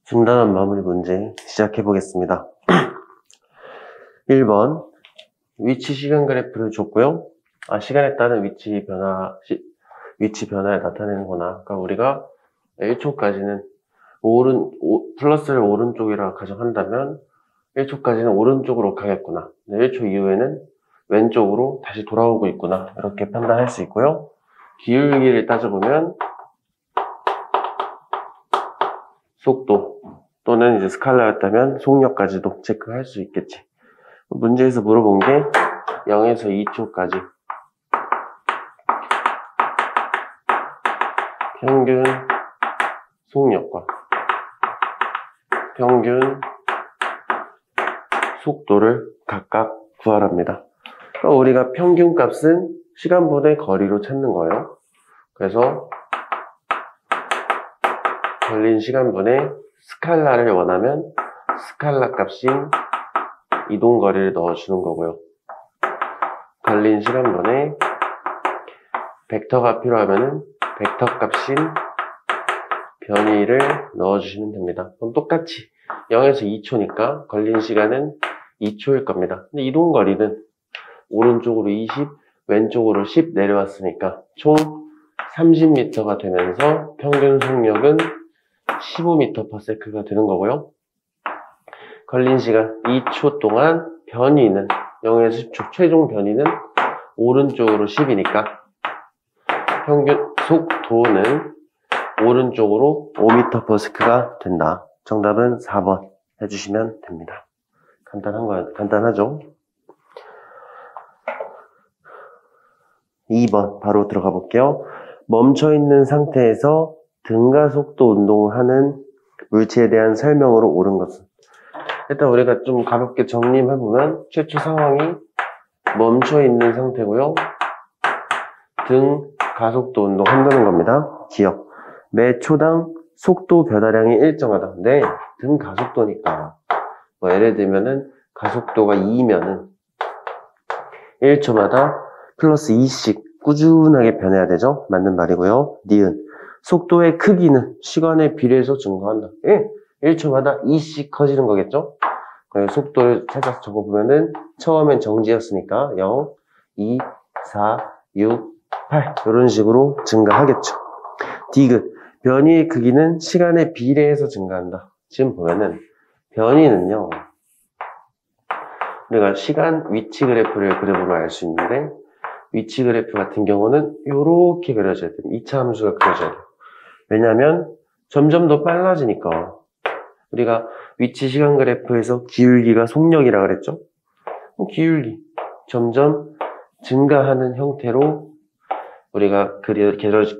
중단한 마무리 문제 시작해 보겠습니다. 1번 위치 시간 그래프를 줬고요. 시간에 따른 위치 변화에 나타내는 거나, 그러니까 우리가 1초까지는 플러스를 오른쪽이라 가정한다면 1초까지는 오른쪽으로 가겠구나. 1초 이후에는 왼쪽으로 다시 돌아오고 있구나. 이렇게 판단할 수 있고요. 기울기를 따져보면 속도 또는 이제 스칼라였다면 속력까지도 체크할 수 있겠지. 문제에서 물어본 게 0에서 2초까지 평균 속력과 평균 속도를 각각 구하랍니다. 그러니까 우리가 평균 값은 시간분의 거리로 찾는 거예요. 그래서 걸린 시간분의 스칼라를 원하면 스칼라 값인 이동거리를 넣어주는 거고요. 걸린 시간분의 벡터가 필요하면 벡터 값인 변위를 넣어주시면 됩니다. 그럼 똑같이 0에서 2초니까 걸린 시간은 2초일 겁니다. 근데 이동거리는 오른쪽으로 20, 왼쪽으로 10 내려왔으니까 총 30m가 되면서 평균 속력은 15m/s가 되는 거고요. 걸린 시간 2초 동안 변위는 0에서 10초, 최종 변위는 오른쪽으로 10이니까 평균 속도는 오른쪽으로 5m/s가 된다. 정답은 4번 해주시면 됩니다. 간단하죠? 2번 바로 들어가 볼게요. 멈춰있는 상태에서 등가 속도 운동을 하는 물체에 대한 설명으로 옳은 것은? 일단 우리가 좀 가볍게 정리해보면 최초 상황이 멈춰있는 상태고요. 등 가속도 운동 한다는 겁니다. 기억. 매 초당 속도 변화량이 일정하다. 네, 등 가속도니까. 예를 들면은 가속도가 2면은 1초마다 플러스 2씩 꾸준하게 변해야 되죠? 맞는 말이고요. 니은. 속도의 크기는 시간에 비례해서 증가한다. 1초마다 2씩 커지는 거겠죠? 속도를 살짝 적어보면은 처음엔 정지였으니까 0, 2, 4, 6, 8 이런 식으로 증가하겠죠. 디귿. 변이의 크기는 시간에 비례해서 증가한다. 지금 보면은 변이는요, 우리가 시간 위치 그래프를 그려보면 알 수 있는데, 위치 그래프 같은 경우는 이렇게 그려져야 돼요. 2차 함수가 그려져야 돼요. 왜냐하면 점점 더 빨라지니까. 우리가 위치 시간 그래프에서 기울기가 속력이라고 그랬죠? 기울기 점점 증가하는 형태로 우리가 그래프를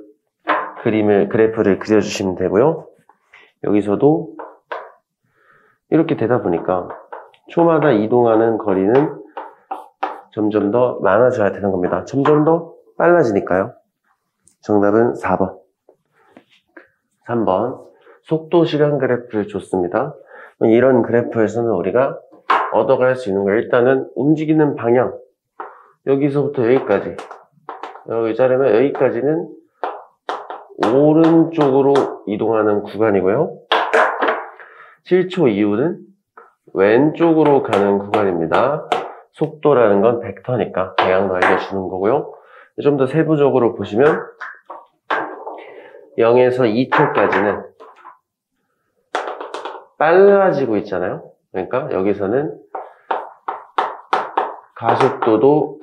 그려주시면 되고요. 여기서도 이렇게 되다 보니까 초마다 이동하는 거리는 점점 더 많아져야 되는 겁니다. 점점 더 빨라지니까요. 정답은 4번. 3번. 속도 시간 그래프를 줬습니다. 이런 그래프에서는 우리가 얻어갈 수 있는 거, 일단은 움직이는 방향, 여기서부터 여기까지, 여기 자르면 여기까지는 오른쪽으로 이동하는 구간이고요. 7초 이후는 왼쪽으로 가는 구간입니다. 속도라는 건 벡터니까 방향도 알려주는 거고요. 좀 더 세부적으로 보시면 0에서 2초까지는 빨라지고 있잖아요. 그러니까 여기서는 가속도도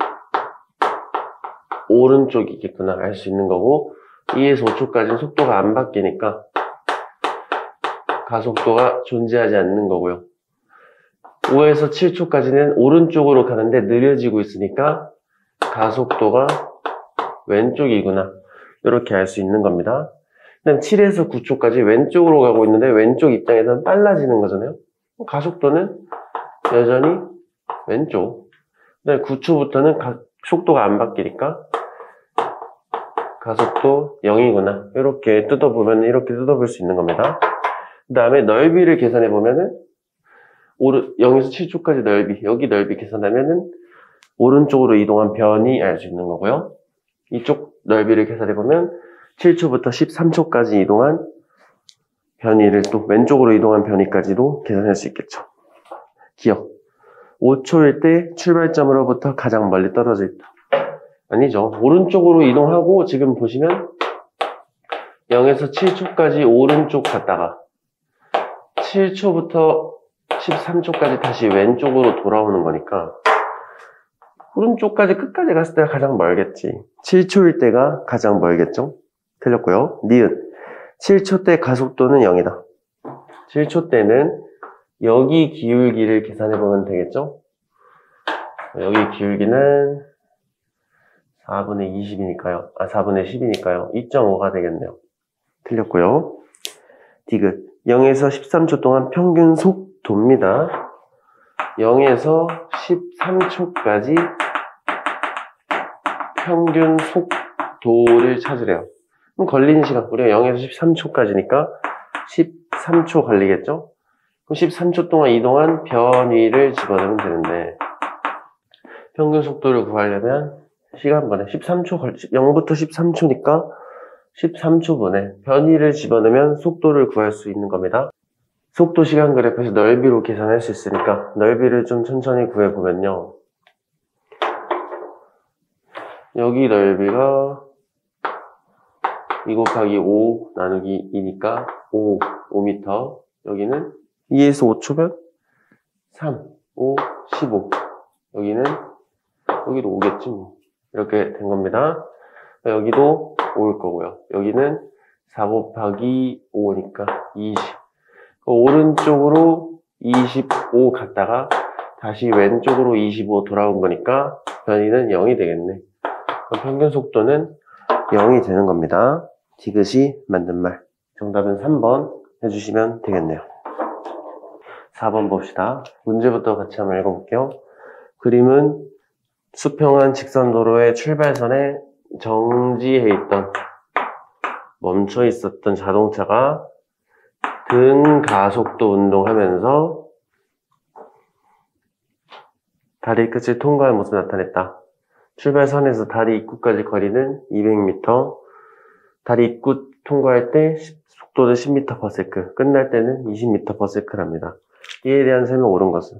오른쪽이겠구나 알 수 있는 거고, 2에서 5초까지는 속도가 안 바뀌니까 가속도가 존재하지 않는 거고요. 5에서 7초까지는 오른쪽으로 가는데 느려지고 있으니까 가속도가 왼쪽이구나, 이렇게 알 수 있는 겁니다. 그다음 7에서 9초까지 왼쪽으로 가고 있는데 왼쪽 입장에서는 빨라지는 거잖아요. 가속도는 여전히 왼쪽. 그다음 9초부터는 속도가 안 바뀌니까 가속도 0이구나, 이렇게 뜯어보면 이렇게 뜯어볼 수 있는 겁니다. 그 다음에 넓이를 계산해 보면은 0에서 7초까지 넓이, 여기 넓이 계산하면은 오른쪽으로 이동한 변이 알 수 있는 거고요. 이쪽 넓이를 계산해 보면 7초부터 13초까지 이동한 변위를 또 왼쪽으로 이동한 변위까지도 계산할 수 있겠죠. 기억. 5초일 때 출발점으로부터 가장 멀리 떨어져 있다. 아니죠. 오른쪽으로 이동하고 지금 보시면 0에서 7초까지 오른쪽 갔다가 7초부터 13초까지 다시 왼쪽으로 돌아오는 거니까 오른쪽까지 끝까지 갔을 때가 가장 멀겠지. 7초일 때가 가장 멀겠죠. 틀렸고요. 니은. 7초 때 가속도는 0이다. 7초 때는 여기 기울기를 계산해보면 되겠죠? 여기 기울기는 4분의 20이니까요. 4분의 10이니까요. 2.5가 되겠네요. 틀렸고요. 디귿. 0에서 13초 동안 평균 속도입니다. 0에서 13초까지 평균 속도를 찾으래요. 그럼 걸리는 시간, 우리가 0에서 13초까지니까 13초 걸리겠죠? 그럼 13초 동안 이동한 변위를 집어넣으면 되는데, 평균 속도를 구하려면 시간분에 0부터 13초니까 13초분에 변위를 집어넣으면 속도를 구할 수 있는 겁니다. 속도 시간 그래프에서 넓이로 계산할 수 있으니까 넓이를 좀 천천히 구해보면요. 여기 넓이가 2 곱하기 5 나누기 2니까 5m. 여기는 2에서 5초면 3, 5, 15. 여기도 5겠지 뭐. 이렇게 된 겁니다. 여기도 5일 거고요. 여기는 4 곱하기 5니까 20. 오른쪽으로 25 갔다가 다시 왼쪽으로 25 돌아온 거니까 변위는 0이 되겠네. 그럼 평균 속도는 0이 되는 겁니다. 디귿이 맞는 말. 정답은 3번 해주시면 되겠네요. 4번 봅시다. 문제부터 같이 한번 읽어볼게요. 그림은 수평한 직선도로의 출발선에 정지해 있던, 멈춰 있었던 자동차가 등가속도 운동하면서 다리 끝을 통과할 모습을 나타냈다. 출발선에서 다리 입구까지 거리는 200m, 다리 입구 통과할 때 속도는 10m/s, 끝날 때는 20m/s랍니다. 이에 대한 설명 옳은 것은?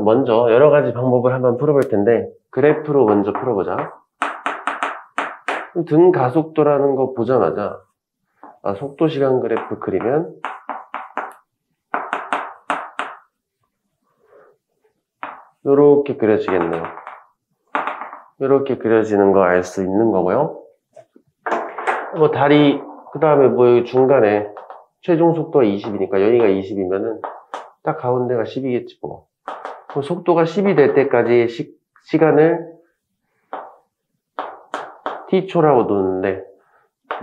먼저 여러 가지 방법을 한번 풀어볼 텐데 그래프로 먼저 풀어보자. 등가속도라는 거 보자마자 속도 시간 그래프 그리면 요렇게 그려지겠네요. 요렇게 그려지는 거 알 수 있는 거고요. 다리, 그 다음에 여기 중간에 최종 속도가 20이니까 여기가 20이면은 딱 가운데가 10이겠지 뭐. 그럼 속도가 10이 될 때까지 시간을 t초라고 놓는데,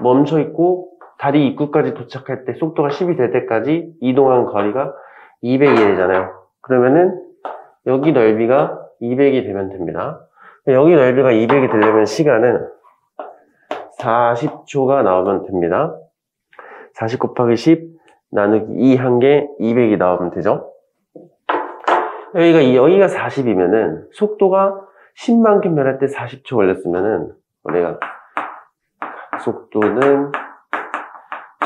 멈춰 있고 다리 입구까지 도착할 때 속도가 10이 될 때까지 이동한 거리가 200이 되잖아요. 그러면은 여기 넓이가 200이 되면 됩니다. 여기 넓이가 200이 되려면 시간은 40초가 나오면 됩니다. 40 곱하기 10 나누기 2 한 게 200이 나오면 되죠. 여기가 40이면은 속도가 10만큼 변할 때 40초 걸렸으면은 우리가 속도는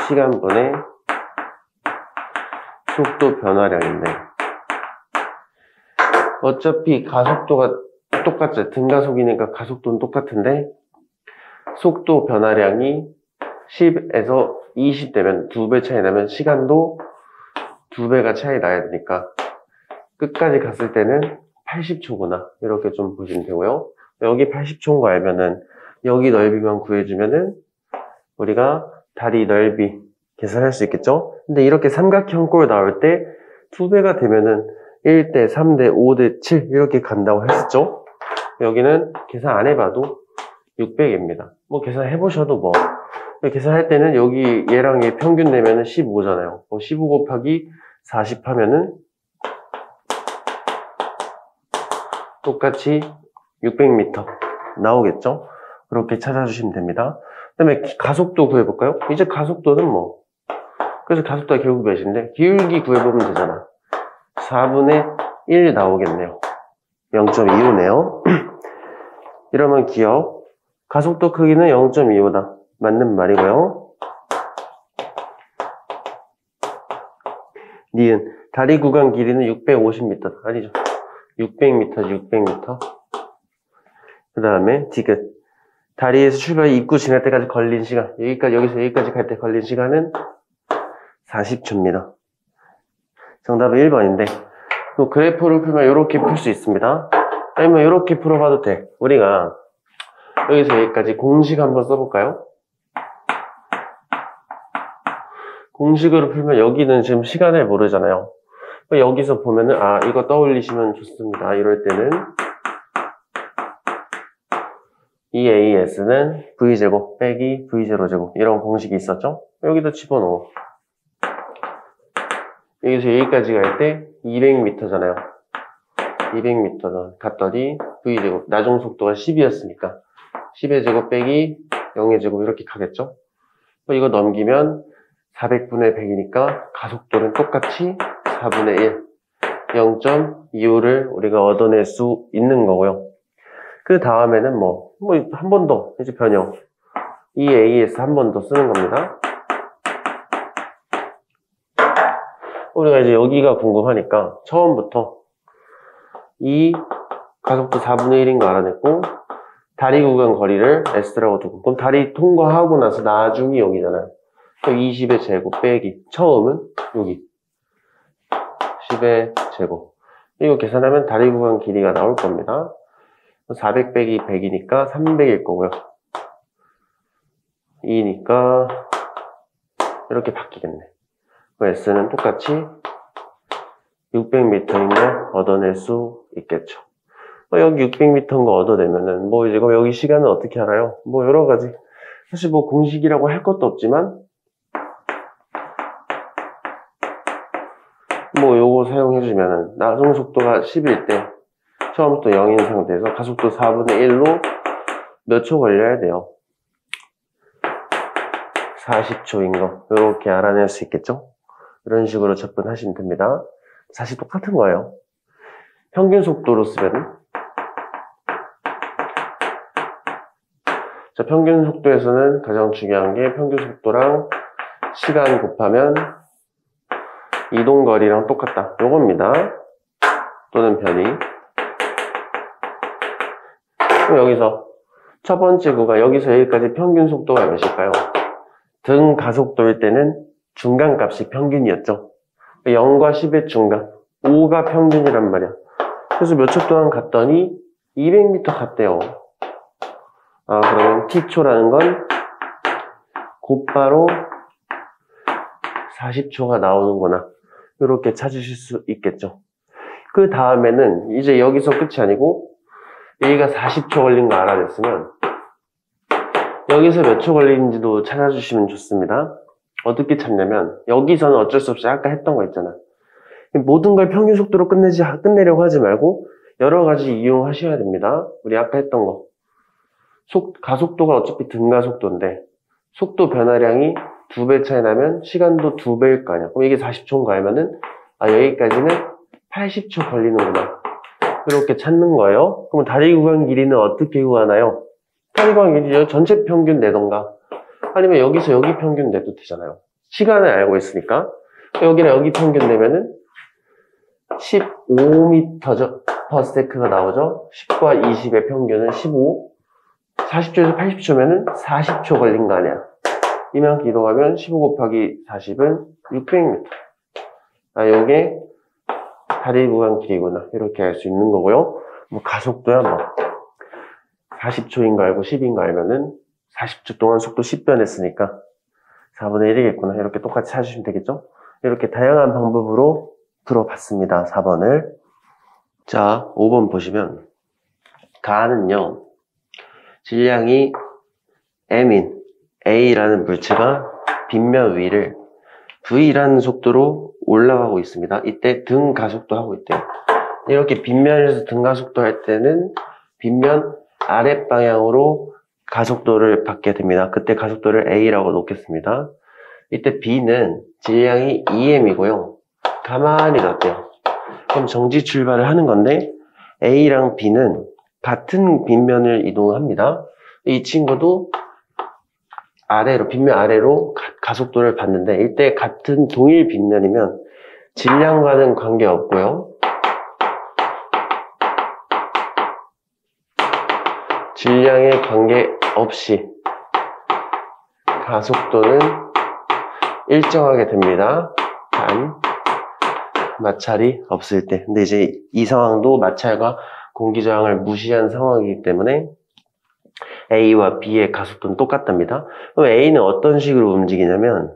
시간분의 속도 변화량인데, 어차피 가속도가 똑같죠. 등가속이니까 가속도는 똑같은데 속도 변화량이 10에서 20 되면 2배 차이 나면 시간도 2배가 차이 나야 되니까 끝까지 갔을 때는 80초구나 이렇게 좀 보시면 되고요. 여기 80초인 거 알면은 여기 넓이만 구해주면은 우리가 다리 넓이 계산할 수 있겠죠? 근데 이렇게 삼각형 꼴 나올 때 2배가 되면은 1대, 3대, 5대, 7 이렇게 간다고 했었죠? 여기는 계산 안 해봐도 600입니다. 뭐 계산해보셔도 뭐. 계산할 때는 여기 얘랑 얘 평균 내면은 15잖아요. 15 곱하기 40 하면은 똑같이 600m 나오겠죠? 그렇게 찾아주시면 됩니다. 그 다음에 가속도 구해볼까요? 이제 가속도는 뭐. 그래서 가속도가 결국 몇인데? 기울기 구해보면 되잖아. 4분의 1 나오겠네요. 0.25네요. 이러면 기억. 가속도 크기는 0.25다. 맞는 말이고요. 니은. 다리 구간 길이는 650m. 아니죠. 600m지, 600m. 그 다음에 디귿. 다리에서 출발해 입구 지날 때까지 걸린 시간. 여기서 여기까지 갈 때 걸린 시간은 40초입니다. 정답은 1번인데, 또 그래프를 풀면 이렇게 풀 수 있습니다. 아니면 이렇게 풀어봐도 돼. 우리가 여기서 여기까지 공식 한번 써볼까요? 공식으로 풀면 여기는 지금 시간을 모르잖아요. 여기서 보면은, 이거 떠올리시면 좋습니다. 이럴 때는 EAS는 V제곱 빼기 V0제곱 이런 공식이 있었죠? 여기도 집어넣어. 여기서 여기까지 갈 때 200m잖아요. 200m 갔더니 V제곱, 나중 속도가 10이었으니까 10의 제곱 빼기 0의 제곱 이렇게 가겠죠? 이거 넘기면 400분의 100이니까 가속도는 똑같이 4분의 1, 0.25를 우리가 얻어낼 수 있는 거고요. 그 다음에는 한 번 더 이제 변형 EAS 한 번 더 쓰는 겁니다. 우리가 이제 여기가 궁금하니까 처음부터 이 가속도 4분의 1인 거 알아냈고 다리 구간 거리를 S라고 두고, 그럼 다리 통과하고 나서 나중이 여기잖아요. 20의 제곱 빼기 처음은 여기 10의 제곱, 이거 계산하면 다리 구간 길이가 나올 겁니다. 400 빼기 100이니까 300일 거고요. 2니까 이렇게 바뀌겠네. S는 똑같이 600m인 거 얻어낼 수 있겠죠. 여기 600m인 거 얻어내면은 이제 여기 시간은 어떻게 알아요? 여러 가지. 사실 공식이라고 할 것도 없지만 요거 사용해주면은 나중 속도가 10일 때 처음부터 0인 상태에서 가속도 4분의 1로 몇 초 걸려야 돼요? 40초인 거 이렇게 알아낼 수 있겠죠? 이런 식으로 접근하시면 됩니다. 사실 똑같은 거예요. 평균 속도로 쓰면, 자, 평균 속도에서는 가장 중요한 게 평균 속도랑 시간 곱하면 이동거리랑 똑같다. 요겁니다. 또는 변이. 그럼 여기서 첫 번째 구간, 여기서 여기까지 평균 속도가 몇일까요? 등 가속도일 때는 중간값이 평균이었죠. 0과 10의 중간, 5가 평균이란 말이야. 그래서 몇 초 동안 갔더니 200m 갔대요. 그러면 t초라는 건 곧바로 40초가 나오는구나. 이렇게 찾으실 수 있겠죠. 그 다음에는 이제 여기서 끝이 아니고 여기가 40초 걸린 거 알아냈으면 여기서 몇 초 걸리는지도 찾아주시면 좋습니다. 어떻게 찾냐면 여기서는 어쩔 수 없이 아까 했던 거 있잖아. 모든 걸 평균 속도로 끝내려고 하지 말고 여러 가지 이용하셔야 됩니다. 우리 아까 했던 거. 가속도가 어차피 등가속도인데 속도 변화량이 2배 차이 나면 시간도 2배일 거 아니야. 그럼 이게 40초인가 하면은 여기까지는 80초 걸리는구나. 이렇게 찾는 거예요. 그럼 다리 구간 길이는 어떻게 구하나요? 다리 구간 길이 전체 평균 내던가 아니면 여기서 여기 평균 내도 되잖아요. 시간을 알고 있으니까 여기랑 여기 평균 내면은 15m per sec가 나오죠. 10과 20의 평균은 15, 40초에서 80초면은 40초 걸린 거 아니야. 이만큼 이동하면 15 곱하기 40은 600m. 요게 다리 구간 길이구나. 이렇게 알 수 있는 거고요. 가속도야 40초인 거 알고 10인 거 알면은 40초 동안 속도 10변 했으니까 4분의 1이겠구나. 이렇게 똑같이 찾으시면 되겠죠? 이렇게 다양한 방법으로 풀어봤습니다. 4번을. 자, 5번 보시면 가는요, 질량이 m인 A라는 물체가 빗면 위를 V라는 속도로 올라가고 있습니다. 이때 등 가속도 하고 있대요. 이렇게 빗면에서 등 가속도 할 때는 빗면 아랫방향으로 가속도를 받게 됩니다. 그때 가속도를 A라고 놓겠습니다. 이때 B는 질량이 2m이고요. 가만히 놨대요. 그럼 정지 출발을 하는 건데 A랑 B는 같은 빗면을 이동합니다. 이 친구도 빗면 아래로 가속도를 받는데 이때 같은 동일 빗면이면 질량과는 관계없고요. 질량에 관계없이 가속도는 일정하게 됩니다. 단 마찰이 없을 때. 근데 이제 이 상황도 마찰과 공기 저항을 무시한 상황이기 때문에 A와 B의 가속도는 똑같답니다. 그럼 A는 어떤 식으로 움직이냐면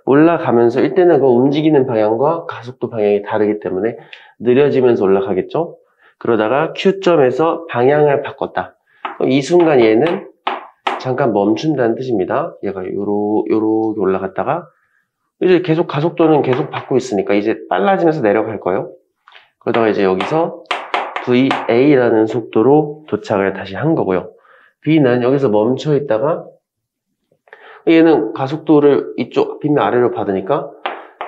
올라가면서 이때는 그 움직이는 방향과 가속도 방향이 다르기 때문에 느려지면서 올라가겠죠? 그러다가 Q점에서 방향을 바꿨다. 이 순간 얘는 잠깐 멈춘다는 뜻입니다. 얘가 요렇게 올라갔다가 이제 계속 가속도는 계속 받고 있으니까 이제 빨라지면서 내려갈 거예요. 그러다가 이제 여기서 VA라는 속도로 도착을 다시 한 거고요. B는 여기서 멈춰 있다가 얘는 가속도를 이쪽 앞이면 아래로 받으니까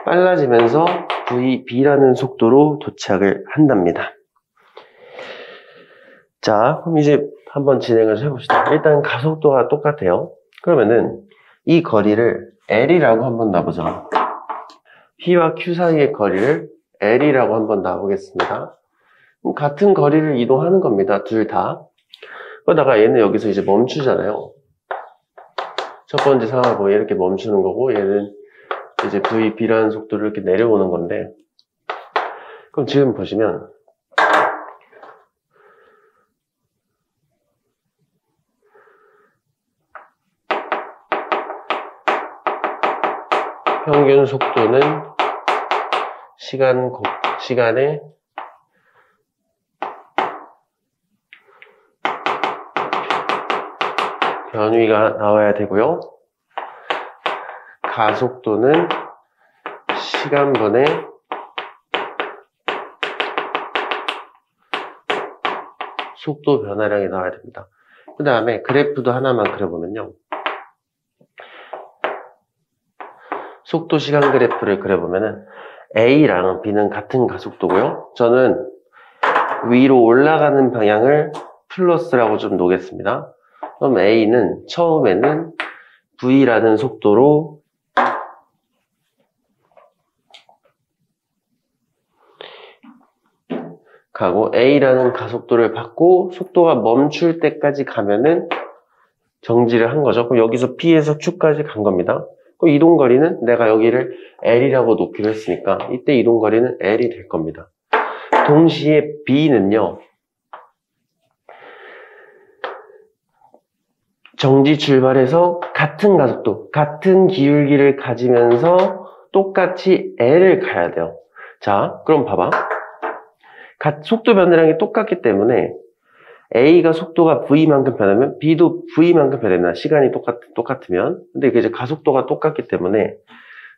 빨라지면서 VB라는 속도로 도착을 한답니다. 자, 그럼 이제 한번 진행을 해봅시다. 일단 가속도가 똑같아요. 그러면은 이 거리를 L이라고 한번 놔보자. P와 Q 사이의 거리를 L이라고 한번 놔보겠습니다. 그럼 같은 거리를 이동하는 겁니다. 둘 다. 그러다가 얘는 여기서 이제 멈추잖아요. 첫 번째 상황을 보면 이렇게 멈추는 거고 얘는 이제 VB라는 속도로 이렇게 내려오는 건데 그럼 지금 보시면 평균 속도는 시간에 변위가 나와야 되고요. 가속도는 시간분의 속도 변화량이 나와야 됩니다. 그 다음에 그래프도 하나만 그려보면요. 속도 시간 그래프를 그려보면은 A랑 B는 같은 가속도고요. 저는 위로 올라가는 방향을 플러스라고 좀 놓겠습니다. 그럼 A는 처음에는 V라는 속도로 가고 A라는 가속도를 받고 속도가 멈출 때까지 가면은 정지를 한 거죠. 그럼 여기서 P에서 Q까지 간 겁니다. 그럼 이동거리는 내가 여기를 L이라고 놓기로 했으니까 이때 이동거리는 L이 될 겁니다. 동시에 B는요. 정지 출발해서 같은 가속도, 같은 기울기를 가지면서 똑같이 L을 가야 돼요. 자, 그럼 봐봐. 속도 변화량이 똑같기 때문에 A가 속도가 V만큼 변하면 B도 V만큼 변합니다. 시간이 똑같으면. 근데 이제 가속도가 똑같기 때문에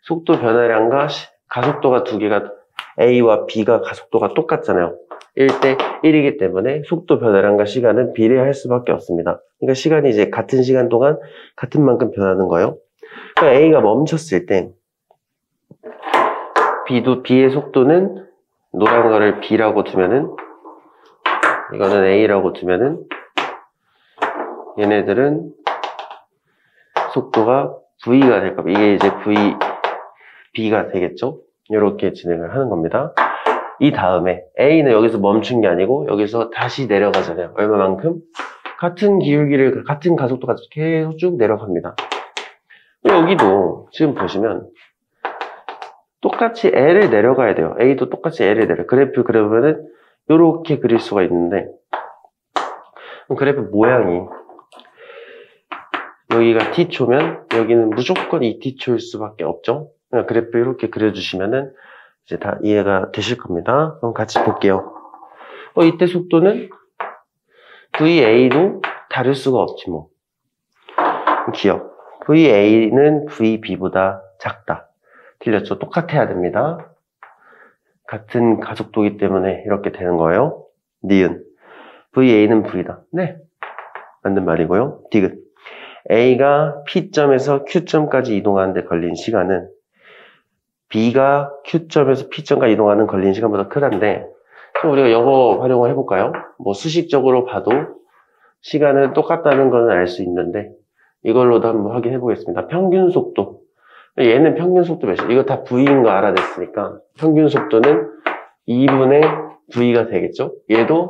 속도 변화량과 가속도가 두 개가 A와 B가 가속도가 똑같잖아요. 1대 1이기 때문에 속도 변화량과 시간은 비례할 수밖에 없습니다. 그러니까 시간이 이제 같은 시간 동안 같은 만큼 변하는 거예요. 그러니까 A가 멈췄을 때 B의 속도는 노란 거를 B라고 두면은 이거는 A라고 두면은 얘네들은 속도가 V가 될 겁니다. 이게 이제 B가 되겠죠? 이렇게 진행을 하는 겁니다. 이 다음에 A는 여기서 멈춘 게 아니고 여기서 다시 내려가잖아요. 얼마만큼? 같은 기울기를 같은 가속도가 계속 쭉 내려갑니다. 여기도 지금 보시면 똑같이 L을 내려가야 돼요. A도 똑같이 L을 그래프 그려보면은 이렇게 그릴 수가 있는데 그래프 모양이 여기가 T초면 여기는 무조건 이 T초일 수밖에 없죠. 그래프 이렇게 그려주시면은 이제 다 이해가 되실 겁니다. 그럼 같이 볼게요. 이때 속도는 VA도 다를 수가 없지 뭐. 기억. VA는 VB보다 작다. 틀렸죠? 똑같아야 됩니다. 같은 가속도이기 때문에 이렇게 되는 거예요. 니은. VA는 V다. 네. 맞는 말이고요. 디귿. A가 P점에서 Q점까지 이동하는데 걸린 시간은 B가 Q점에서 P점까지 이동하는 걸린 시간보다 크다는데 그럼 우리가 이거 활용을 해볼까요? 뭐 수식적으로 봐도 시간은 똑같다는 거는 알 수 있는데 이걸로도 한번 확인해 보겠습니다. 평균 속도. 얘는 평균 속도 몇이야? 이거 다 V인 거 알아냈으니까 평균 속도는 2분의 V가 되겠죠? 얘도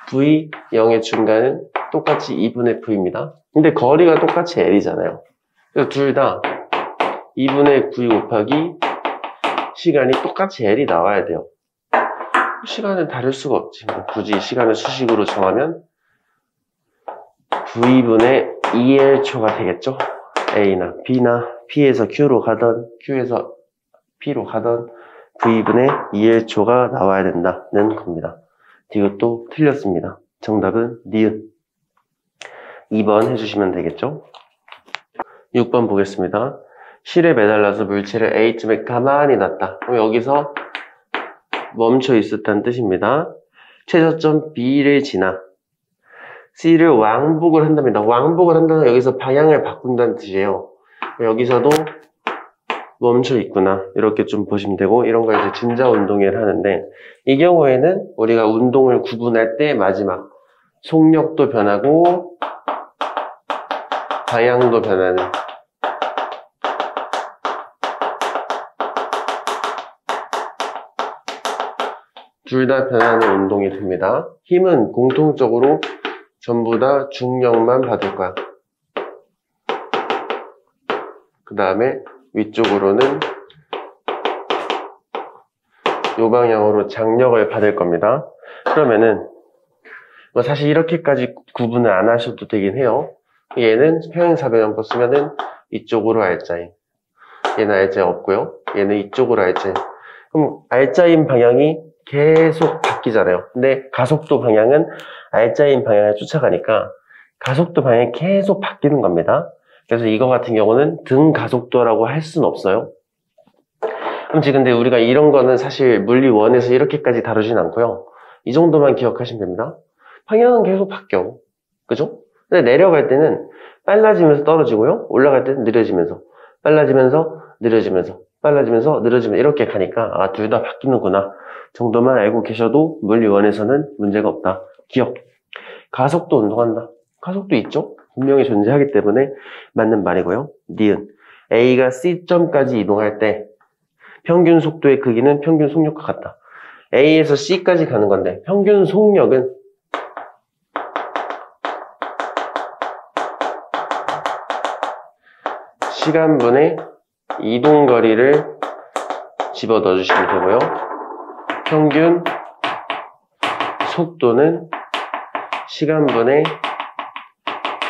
V, 0의 중간은 똑같이 2분의 V입니다. 근데 거리가 똑같이 L이잖아요. 그래서 둘 다 2분의 V 곱하기 시간이 똑같이 L이 나와야 돼요. 시간은 다를 수가 없지. 굳이 시간을 수식으로 정하면 V분의 2L초가 되겠죠? A나 B나 P에서 Q로 가던 Q에서 P로 가던 V분의 2L초가 나와야 된다는 겁니다. 이것도 틀렸습니다. 정답은 니은. 2번 해주시면 되겠죠? 6번 보겠습니다. 실에 매달려서 물체를 A쯤에 가만히 놨다. 그럼 여기서 멈춰 있었다는 뜻입니다. 최저점 B를 지나 C를 왕복을 한답니다. 왕복을 한다는 여기서 방향을 바꾼다는 뜻이에요. 여기서도 멈춰 있구나 이렇게 좀 보시면 되고, 이런 걸 이제 진자 운동을 하는데, 이 경우에는 우리가 운동을 구분할 때 마지막 속력도 변하고 방향도 변하는 둘 다 변하는 운동이 됩니다. 힘은 공통적으로 전부 다 중력만 받을 거야. 그 다음에 위쪽으로는 이 방향으로 장력을 받을 겁니다. 그러면은 뭐 사실 이렇게까지 구분을 안 하셔도 되긴 해요. 얘는 평행사변형법 쓰면은 이쪽으로 R자임, 얘는 R자 없고요. 얘는 이쪽으로 R자임. 그럼 R자인 방향이 계속 바뀌잖아요. 근데 가속도 방향은 R자인 방향을 쫓아가니까 가속도 방향이 계속 바뀌는 겁니다. 그래서 이거 같은 경우는 등 가속도라고 할 수는 없어요. 그럼 지금 근데 우리가 이런 거는 사실 물리 1에서 이렇게까지 다루진 않고요. 이 정도만 기억하시면 됩니다. 방향은 계속 바뀌어. 그죠? 근데 내려갈 때는 빨라지면서 떨어지고요. 올라갈 때는 느려지면서, 빨라지면서, 느려지면서, 빨라지면서, 느려지면서 이렇게 가니까 아, 둘 다 바뀌는구나 정도만 알고 계셔도 물리 1에서는 문제가 없다. 기억. 가속도 운동한다. 가속도 있죠? 분명히 존재하기 때문에 맞는 말이고요. 니은. A가 C점까지 이동할 때 평균 속도의 크기는 평균 속력과 같다. A에서 C까지 가는 건데 평균 속력은 시간분의 이동거리를 집어 넣어주시면 되고요. 평균 속도는 시간분의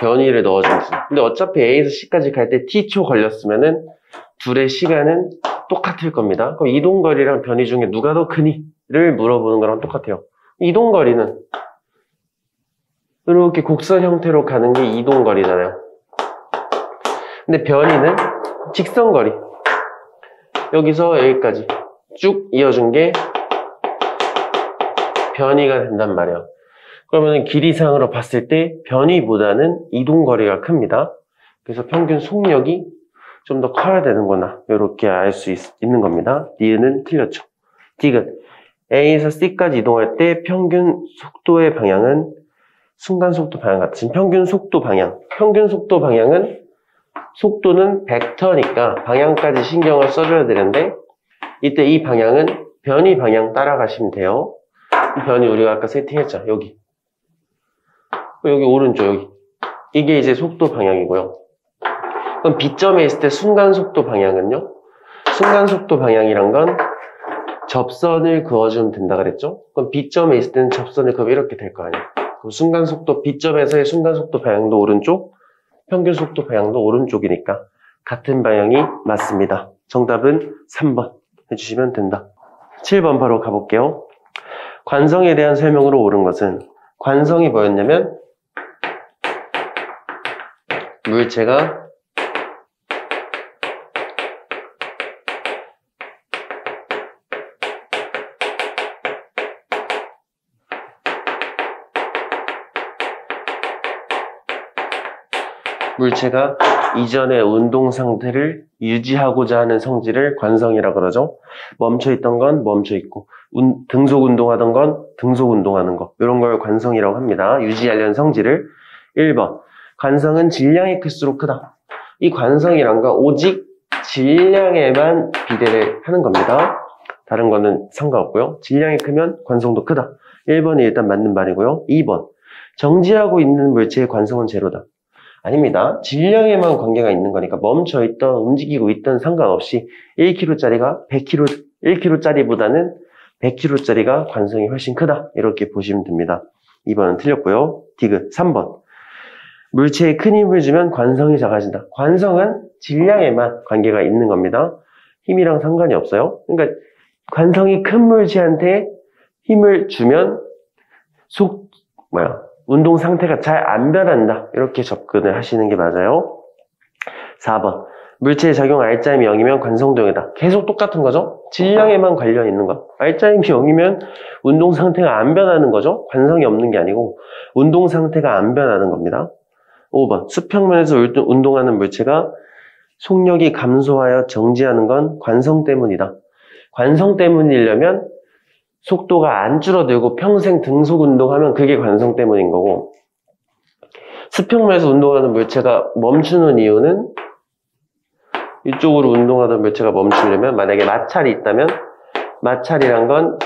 변이를 넣어주면 돼요. 근데 어차피 A에서 C까지 갈 때 T초 걸렸으면은 둘의 시간은 똑같을 겁니다. 그럼 이동거리랑 변이 중에 누가 더 크니?를 물어보는 거랑 똑같아요. 이동거리는 이렇게 곡선 형태로 가는 게 이동거리잖아요. 근데 변이는 직선거리. 여기서 여기까지 쭉 이어준 게 변이가 된단 말이에요. 그러면 길이상으로 봤을 때 변이보다는 이동거리가 큽니다. 그래서 평균 속력이 좀 더 커야 되는구나 이렇게 알 수 있는 겁니다. 니은은 틀렸죠. 디귿. A에서 C까지 이동할 때 평균 속도의 방향은 순간속도 방향 같은 평균 속도 방향. 평균 속도 방향은 속도는 벡터니까 방향까지 신경을 써줘야 되는데 이때 이 방향은 변이 방향 따라가시면 돼요. 이 변이 우리가 아까 세팅했죠. 여기 오른쪽 여기. 이게 이제 속도 방향이고요. 그럼 B점에 있을 때 순간속도 방향은요? 순간속도 방향이란 건 접선을 그어주면 된다 그랬죠? 그럼 B점에 있을 때는 접선을 그으면 이렇게 될 거 아니에요? 그럼 순간속도, B점에서의 순간속도 방향도 오른쪽, 평균속도 방향도 오른쪽이니까 같은 방향이 맞습니다. 정답은 3번 해주시면 된다. 7번 바로 가볼게요. 관성에 대한 설명으로 옳은 것은, 관성이 뭐였냐면 물체가 이전의 운동 상태를 유지하고자 하는 성질을 관성이라고 그러죠. 멈춰있던 건 멈춰있고 등속 운동하던 건 등속 운동하는 거, 이런 걸 관성이라고 합니다. 유지하려는 성질을. 1번 관성은 질량이 클수록 크다. 이 관성이란 건 오직 질량에만 비례를 하는 겁니다. 다른 거는 상관없고요. 질량이 크면 관성도 크다. 1번이 일단 맞는 말이고요. 2번. 정지하고 있는 물체의 관성은 제로다. 아닙니다. 질량에만 관계가 있는 거니까 멈춰있던 움직이고 있던 상관없이 1kg짜리가 100kg, 1kg짜리보다는 100kg짜리가 관성이 훨씬 크다. 이렇게 보시면 됩니다. 2번은 틀렸고요. 디귿 3번. 물체에 큰 힘을 주면 관성이 작아진다. 관성은 질량에만 관계가 있는 겁니다. 힘이랑 상관이 없어요. 그러니까 관성이 큰 물체한테 힘을 주면 운동 상태가 잘 안 변한다. 이렇게 접근을 하시는 게 맞아요. 4번. 물체의 작용 알짜임이 0이면 관성도 0이다. 계속 똑같은 거죠? 질량에만 관련 있는 거. 알짜임이 0이면 운동 상태가 안 변하는 거죠? 관성이 없는 게 아니고 운동 상태가 안 변하는 겁니다. 5번. 수평면에서 운동하는 물체가 속력이 감소하여 정지하는 건 관성 때문이다. 관성 때문이려면 속도가 안 줄어들고 평생 등속 운동하면 그게 관성 때문인 거고, 수평면에서 운동하는 물체가 멈추는 이유는 이쪽으로 운동하던 물체가 멈추려면 만약에 마찰이 있다면 마찰이란 건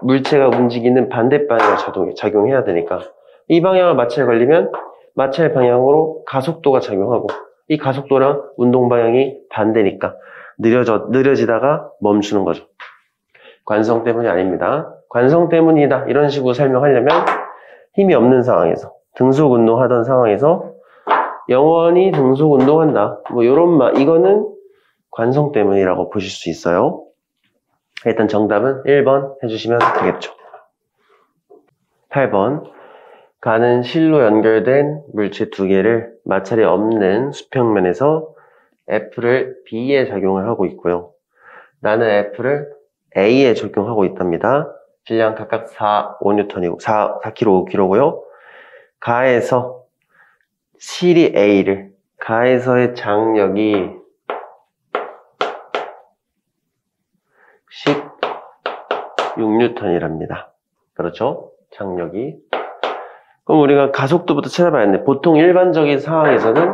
물체가 움직이는 반대 방향으로 작용해야 되니까 이 방향으로 마찰이 걸리면 마찰 방향으로 가속도가 작용하고 이 가속도랑 운동 방향이 반대니까 느려지다가 멈추는 거죠. 관성 때문이 아닙니다. 관성 때문이다. 이런 식으로 설명하려면 힘이 없는 상황에서 등속 운동하던 상황에서 영원히 등속 운동한다. 이거는 관성 때문이라고 보실 수 있어요. 일단 정답은 1번 해주시면 되겠죠. 8번. 가는 실로 연결된 물체 두 개를 마찰이 없는 수평면에서 F를 B에 작용을 하고 있고요. 나는 F를 A에 적용하고 있답니다. 질량 각각 4kg, 5kg고요. 가에서 실이 A를, 가에서의 장력이 16N이랍니다. 그렇죠? 장력이. 그럼 우리가 가속도부터 찾아봐야겠네. 보통 일반적인 상황에서는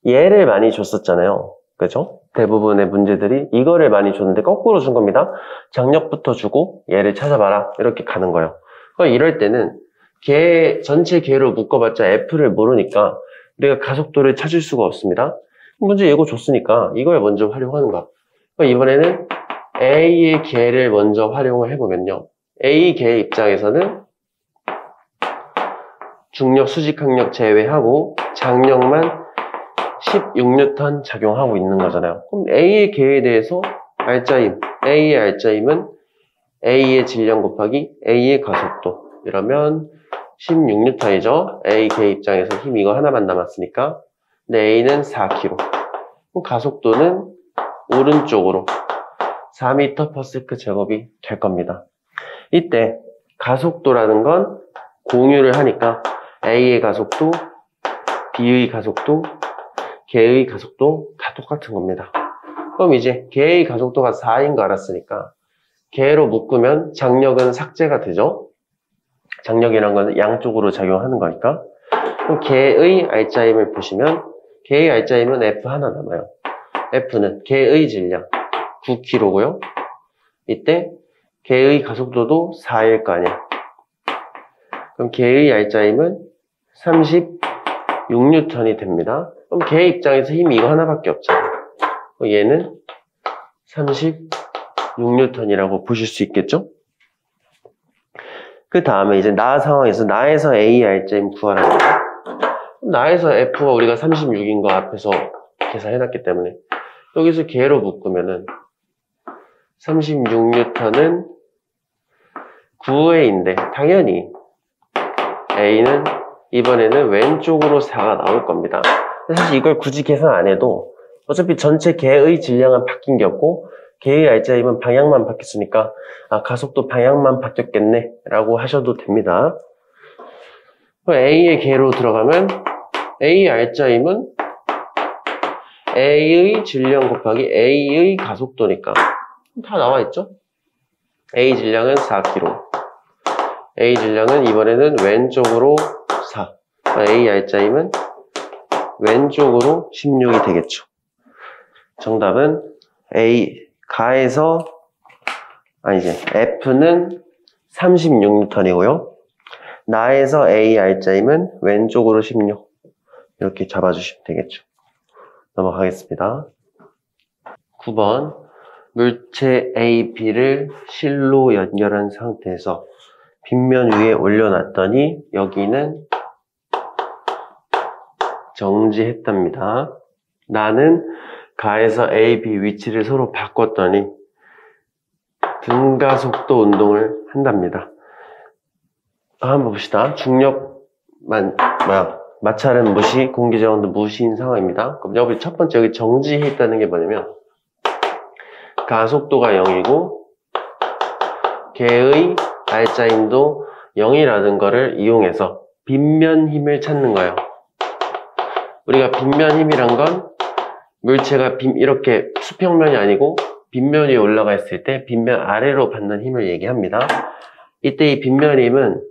얘를 많이 줬었잖아요. 그죠? 대부분의 문제들이 이거를 많이 줬는데 거꾸로 준 겁니다. 장력부터 주고 얘를 찾아봐라. 이렇게 가는 거예요. 이럴 때는 전체 개로 묶어봤자 F를 모르니까 우리가 가속도를 찾을 수가 없습니다. 문제 예고 줬으니까 이걸 먼저 활용하는 거야. 이번에는 A의 개를 먼저 활용을 해보면요. A 개의 입장에서는 중력, 수직항력 제외하고 장력만 16N 작용하고 있는 거잖아요. 그럼 A의 개에 대해서 알짜임, A의 알짜임은 A의 질량 곱하기 A의 가속도. 이러면 16N이죠. A 개 입장에서 힘 이거 하나만 남았으니까. 근데 A는 4kg. 그럼 가속도는 오른쪽으로 4m/s 제곱이 될 겁니다. 이때 가속도라는 건 공유를 하니까 A의 가속도, B의 가속도, 개의 가속도 다 똑같은 겁니다. 그럼 이제 개의 가속도가 4인 거 알았으니까 개로 묶으면 장력은 삭제가 되죠. 장력이란 건 양쪽으로 작용하는 거니까. 그럼 개의 알짜임을 보시면 개의 알짜임은 F 하나 남아요. F는 개의 질량 9kg고요. 이때 개의 가속도도 4일 거 아니야. 그럼 개의 알짜임은 36N이 됩니다. 그럼 개 입장에서 힘이 이거 하나밖에 없잖아요. 얘는 36N이라고 보실 수 있겠죠? 그 다음에 이제 나 상황에서 나에서 A 알짜임 구하라는 거예요. 나에서 F가 우리가 36인 거 앞에서 계산해놨기 때문에 여기서 개로 묶으면은 36N은 9회인데 당연히 A는 이번에는 왼쪽으로 4가 나올 겁니다. 사실 이걸 굳이 계산 안 해도 어차피 전체 개의 질량은 바뀐 게 없고 개의 알짜임은 방향만 바뀌었으니까 가속도 방향만 바뀌었겠네 라고 하셔도 됩니다. A의 개로 들어가면 A의 알짜임은 A의 질량 곱하기 A의 가속도니까 다 나와 있죠? A 질량은 4kg. A 질량은 이번에는 왼쪽으로 4. A 알짜임은 왼쪽으로 16이 되겠죠. 정답은 F는 36N이고요. 나에서 A R자임은 왼쪽으로 16. 이렇게 잡아주시면 되겠죠. 넘어가겠습니다. 9번. 물체 A, B를 실로 연결한 상태에서 빗면 위에 올려놨더니 여기는 정지했답니다. 나는 가에서 A, B 위치를 서로 바꿨더니 등가속도 운동을 한답니다. 한번 봅시다. 마찰은 무시, 공기저항도 무시인 상황입니다. 그럼 여기 첫 번째 여기 정지해 있다는 게 뭐냐면 가속도가 0이고 개의 R자임도 0이라는 거를 이용해서 빗면 힘을 찾는 거예요. 우리가 빗면 힘이란 건 물체가 이렇게 수평면이 아니고 빗면 위에 올라가 있을 때 빗면 아래로 받는 힘을 얘기합니다. 이때 이 빗면 힘은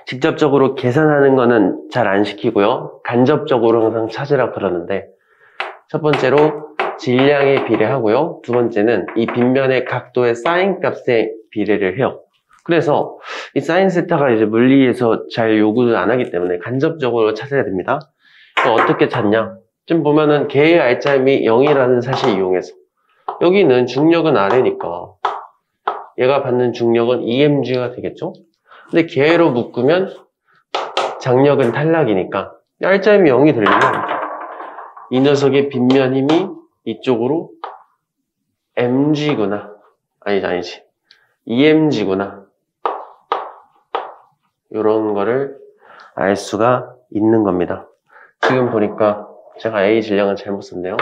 직접적으로 계산하는 거는 잘 안 시키고요. 간접적으로 항상 찾으라고 그러는데 첫 번째로 질량에 비례하고요. 두 번째는 이 빗면의 각도의 사인 값에 비례를 해요. 그래서 이 사인 세타가 이제 물리에서 잘 요구를 안 하기 때문에 간접적으로 찾아야 됩니다. 어떻게 찾냐? 지금 보면은 개의 R자임이 0이라는 사실을 이용해서 여기는 중력은 아래니까 얘가 받는 중력은 EMG가 되겠죠? 근데 개로 묶으면 장력은 탈락이니까 R자임이 0이 되려면 이 녀석의 빗면 힘이 이쪽으로 MG구나. 아니지. EMG구나. 이런 거를 알 수가 있는 겁니다. 지금 보니까 제가 A 질량은 잘못 썼네요.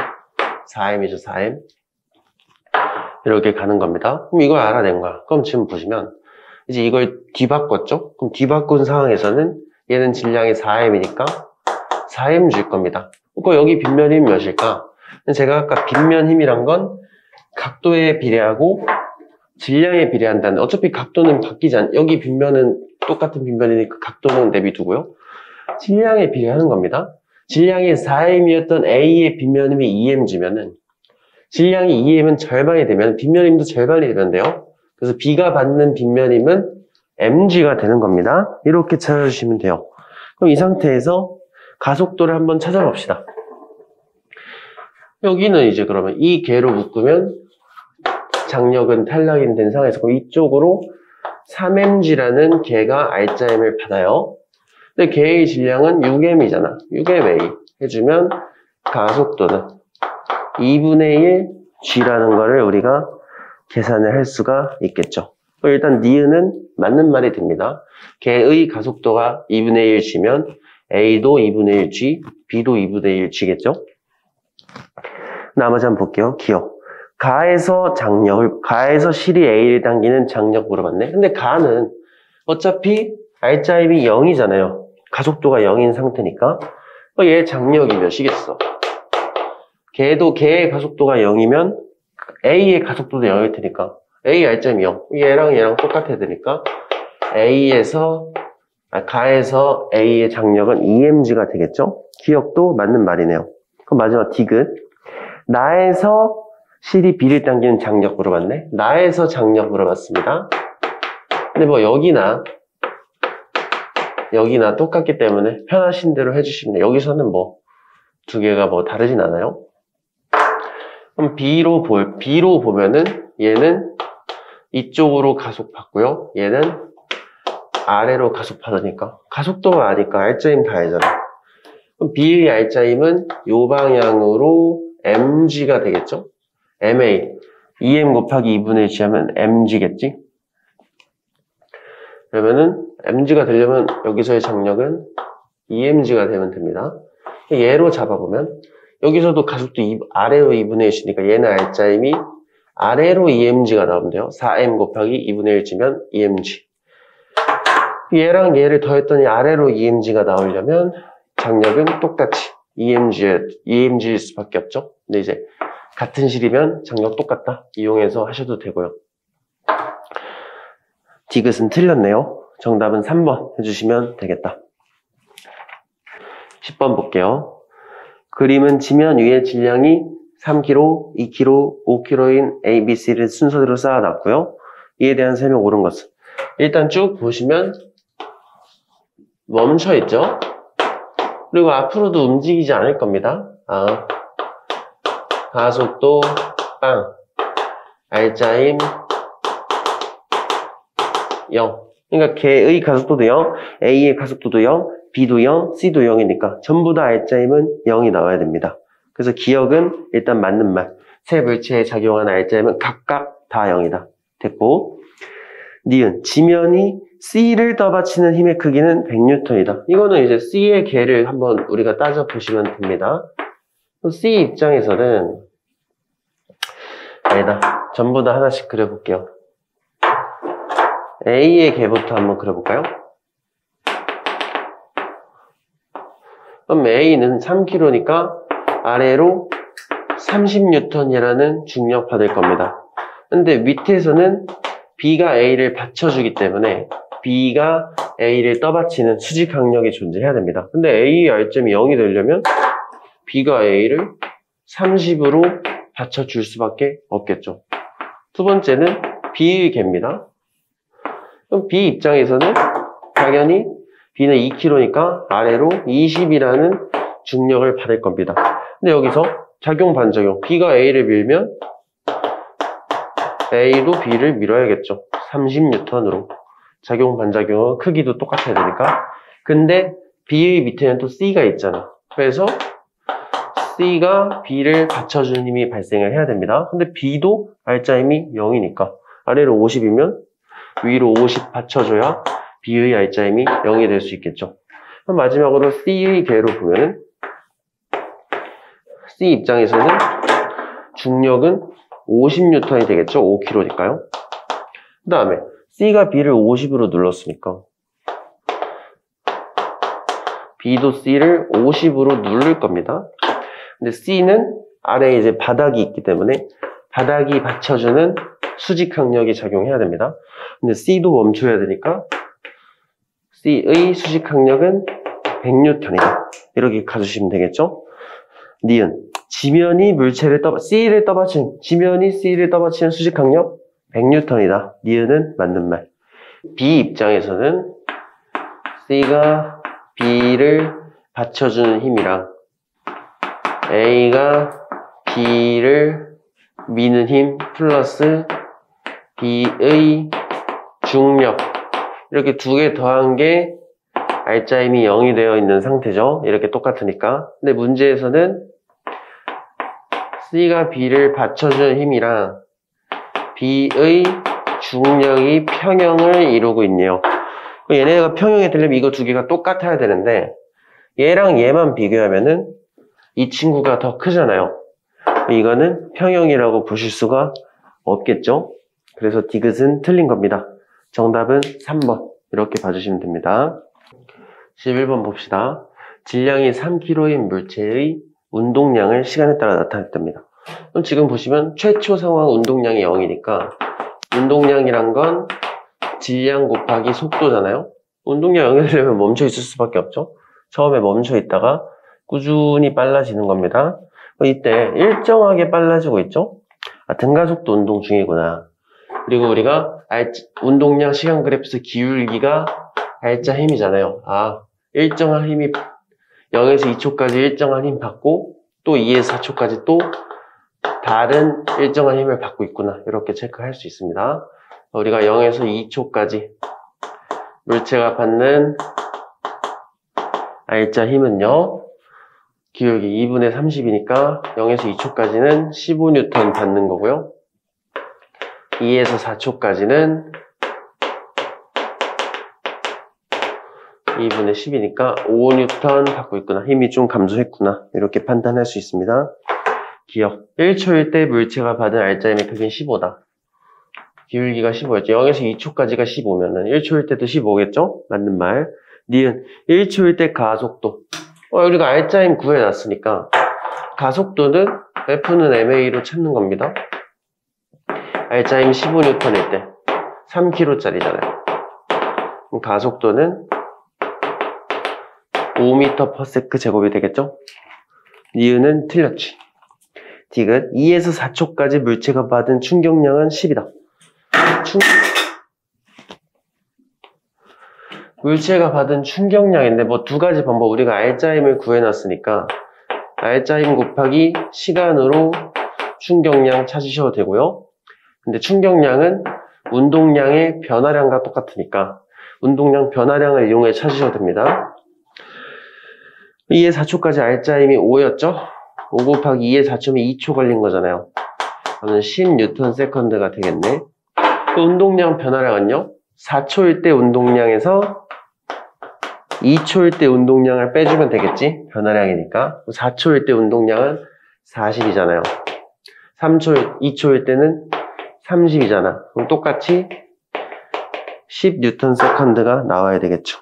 4m이죠, 4m. 이렇게 가는 겁니다. 그럼 이걸 알아낸 거야. 그럼 지금 보시면 이제 이걸 뒤바꿨죠? 그럼 뒤바꾼 상황에서는 얘는 질량이 4m이니까 4m 줄 겁니다. 그럼 여기 빗면 힘이 몇일까? 제가 아까 빗면 힘이란 건 각도에 비례하고 질량에 비례한다는, 어차피 각도는 바뀌지 않, 여기 빗면은 똑같은 빗면이니까 각도는 내비두고요. 질량에 비례하는 겁니다. 질량이 4m이었던 A의 빗면 힘이 2m주면은 질량이 2m은 절반이 되면 빗면 힘도 절반이 되면 돼요. 그래서 B가 받는 빗면 힘은 mg가 되는 겁니다. 이렇게 찾아주시면 돼요. 그럼 이 상태에서 가속도를 한번 찾아봅시다. 여기는 이제 그러면 이 개로 묶으면 장력은 탈락이 된 상황에서 이쪽으로 3mg라는 개가 R자임을 받아요. 근데 개의 질량은 6m이잖아. 6ma 해주면 가속도는 2분의 1 g라는 거를 우리가 계산을 할 수가 있겠죠. 일단 니은은 맞는 말이 됩니다. 개의 가속도가 2분의 1 g면 A도 2분의 1 g, B도 2분의 1 g겠죠. 나머지 한번 볼게요. 기억. 가에서 실이 A를 당기는 장력 물어봤네. 근데 가는 어차피 R자임이 0이잖아요. 가속도가 0인 상태니까. 얘 장력이 몇이겠어? 개의 가속도가 0이면 A의 가속도도 0일 테니까 A R자임이 0. 얘랑 똑같아야 되니까 가에서 A의 장력은 EMG가 되겠죠? 기억도 맞는 말이네요. 그럼 마지막 디귿. 나에서 실이 B를 당기는 장력 물어봤네. 나에서 장력 물어봤습니다. 근데 뭐 여기나 똑같기 때문에 편하신 대로 해주시면 돼요. 여기서는 뭐 두 개가 뭐 다르진 않아요. 그럼 B로 보면은 얘는 이쪽으로 가속받고요. 얘는 아래로 가속받으니까 가속도가 아니까 R자임 다 알잖아. 그럼 B의 R자임은 요 방향으로 mg가 되겠죠? ma 2m 곱하기 2분의 1 하면 mg겠지? 그러면은 mg가 되려면 여기서의 장력은 2mg가 되면 됩니다. 얘로 잡아보면 여기서도 가속도 아래로 2분의 1이니까 얘는 R자임이 아래로 2mg가 나오면 돼요. 4m 곱하기 2분의 1g면 2mg. 얘랑 얘를 더했더니 아래로 2mg가 나오려면 장력은 똑같이 EMG일 수밖에 없죠. 근데 이제 같은 실이면 장력 똑같다. 이용해서 하셔도 되고요. 디귿은 틀렸네요. 정답은 3번 해주시면 되겠다. 10번 볼게요. 그림은 지면 위의 질량이 3km, 2km, 5km인 A, B, C를 순서대로 쌓아놨고요. 이에 대한 설명 옳은 것은 일단 쭉 보시면 멈춰있죠? 그리고 앞으로도 움직이지 않을 겁니다. 가속도 빵, R자임 0. 그러니까 걔의 가속도도 0, A의 가속도도 0, B도 0, C도 0이니까 전부 다 R자임은 0이 나와야 됩니다. 그래서 기억은 일단 맞는 말. 세 물체에 작용하는 R자임은 각각 다 0이다. 됐고, 니은 지면이 C를 떠받치는 힘의 크기는 100N이다. 이거는 이제 C의 개를 한번 우리가 따져보시면 됩니다. C 입장에서는 아니다. 전부 다 하나씩 그려볼게요. A의 개부터 한번 그려볼까요? 그럼 A는 3kg니까 아래로 30N이라는 중력 받을 겁니다. 근데 밑에서는 B가 A를 받쳐주기 때문에 B가 A를 떠받치는 수직 항력이 존재해야 됩니다. 근데 A의 R점이 0이 되려면 B가 A를 30으로 받쳐줄 수밖에 없겠죠. 두 번째는 B의 개입니다. 그럼 B 입장에서는 당연히 B는 2kg니까 아래로 20이라는 중력을 받을 겁니다. 근데 여기서 작용 반작용, B가 A를 밀면 A도 B를 밀어야겠죠. 30N으로. 작용 반작용은 크기도 똑같아야 되니까. 근데 B의 밑에는 또 C가 있잖아. 그래서 C가 B를 받쳐주는 힘이 발생을 해야 됩니다. 근데 B도 R자임이 0이니까 아래로 50이면 위로 50 받쳐줘야 B의 R자임이 0이 될 수 있겠죠. 그럼 마지막으로 C의 개로 보면은 C 입장에서는 중력은 50N이 되겠죠. 5kg니까요. 그 다음에 C가 B를 50으로 눌렀으니까 B도 C를 50으로 누를 겁니다. 근데 C는 아래에 이제 바닥이 있기 때문에 바닥이 받쳐주는 수직 항력이 작용해야 됩니다. 근데 C도 멈춰야 되니까 C의 수직 항력은 100N이다. 이렇게 가주시면 되겠죠? 니은 지면이 물체를 C를 떠받치는 지면이 C를 떠받치는 수직 항력 100N이다. 니은은 맞는 말. B 입장에서는 C가 B를 받쳐주는 힘이랑 A가 B를 미는 힘 플러스 B의 중력 이렇게 두 개 더한 게 R자임이 0이 되어 있는 상태죠. 이렇게 똑같으니까. 근데 문제에서는 C가 B를 받쳐주는 힘이랑 B의 중력이 평형을 이루고 있네요. 얘네가 평형이 되려면 이거 두 개가 똑같아야 되는데 얘랑 얘만 비교하면은 이 친구가 더 크잖아요. 이거는 평형이라고 보실 수가 없겠죠. 그래서 디귿은 틀린 겁니다. 정답은 3번 이렇게 봐주시면 됩니다. 11번 봅시다. 질량이 3kg인 물체의 운동량을 시간에 따라 나타냈답니다. 그럼 지금 보시면 최초 상황 운동량이 0이니까 운동량이란 건 질량 곱하기 속도잖아요. 운동량 0이 되려면 멈춰 있을 수밖에 없죠. 처음에 멈춰 있다가 꾸준히 빨라지는 겁니다. 이때 일정하게 빨라지고 있죠. 등가속도 운동 중이구나. 그리고 우리가 운동량 시간 그래프에서 기울기가 R자 힘이잖아요. 일정한 힘이 0에서 2초까지 일정한 힘 받고 또 2에서 4초까지 또 다른 일정한 힘을 받고 있구나. 이렇게 체크할 수 있습니다. 우리가 0에서 2초까지 물체가 받는 R자 힘은요. 기울기 2분의 30이니까 0에서 2초까지는 15N 받는 거고요. 2에서 4초까지는 2분의 10이니까 5N 받고 있구나. 힘이 좀 감소했구나. 이렇게 판단할 수 있습니다. 기억. 1초일 때 물체가 받은 R자임의 크기는 15다. 기울기가 15였죠. 0에서 2초까지가 15면은 1초일 때도 15겠죠? 맞는 말. 니은 1초일 때 가속도. 우리가 R자임 구해놨으니까 가속도는 F는 MA로 찾는 겁니다. R자임 15N일 때 3kg짜리잖아요. 그럼 가속도는 5m/s 제곱이 되겠죠? 니은은 틀렸지. 디귿 2에서 4초까지 물체가 받은 충격량은 10이다. 물체가 받은 충격량인데 뭐 두 가지 방법 우리가 R자임을 구해놨으니까 R자임 곱하기 시간으로 충격량 찾으셔도 되고요. 근데 충격량은 운동량의 변화량과 똑같으니까 운동량 변화량을 이용해 찾으셔도 됩니다. 2에 4초까지 R자임이 5였죠? 5 곱하기 2에 4초면 2초 걸린 거잖아요. 그러면 10Nm/s가 되겠네. 또 운동량 변화량은요? 4초일 때 운동량에서 2초일 때 운동량을 빼주면 되겠지? 변화량이니까. 4초일 때 운동량은 40이잖아요. 2초일 때는 30이잖아. 그럼 똑같이 10Nm/s가 나와야 되겠죠.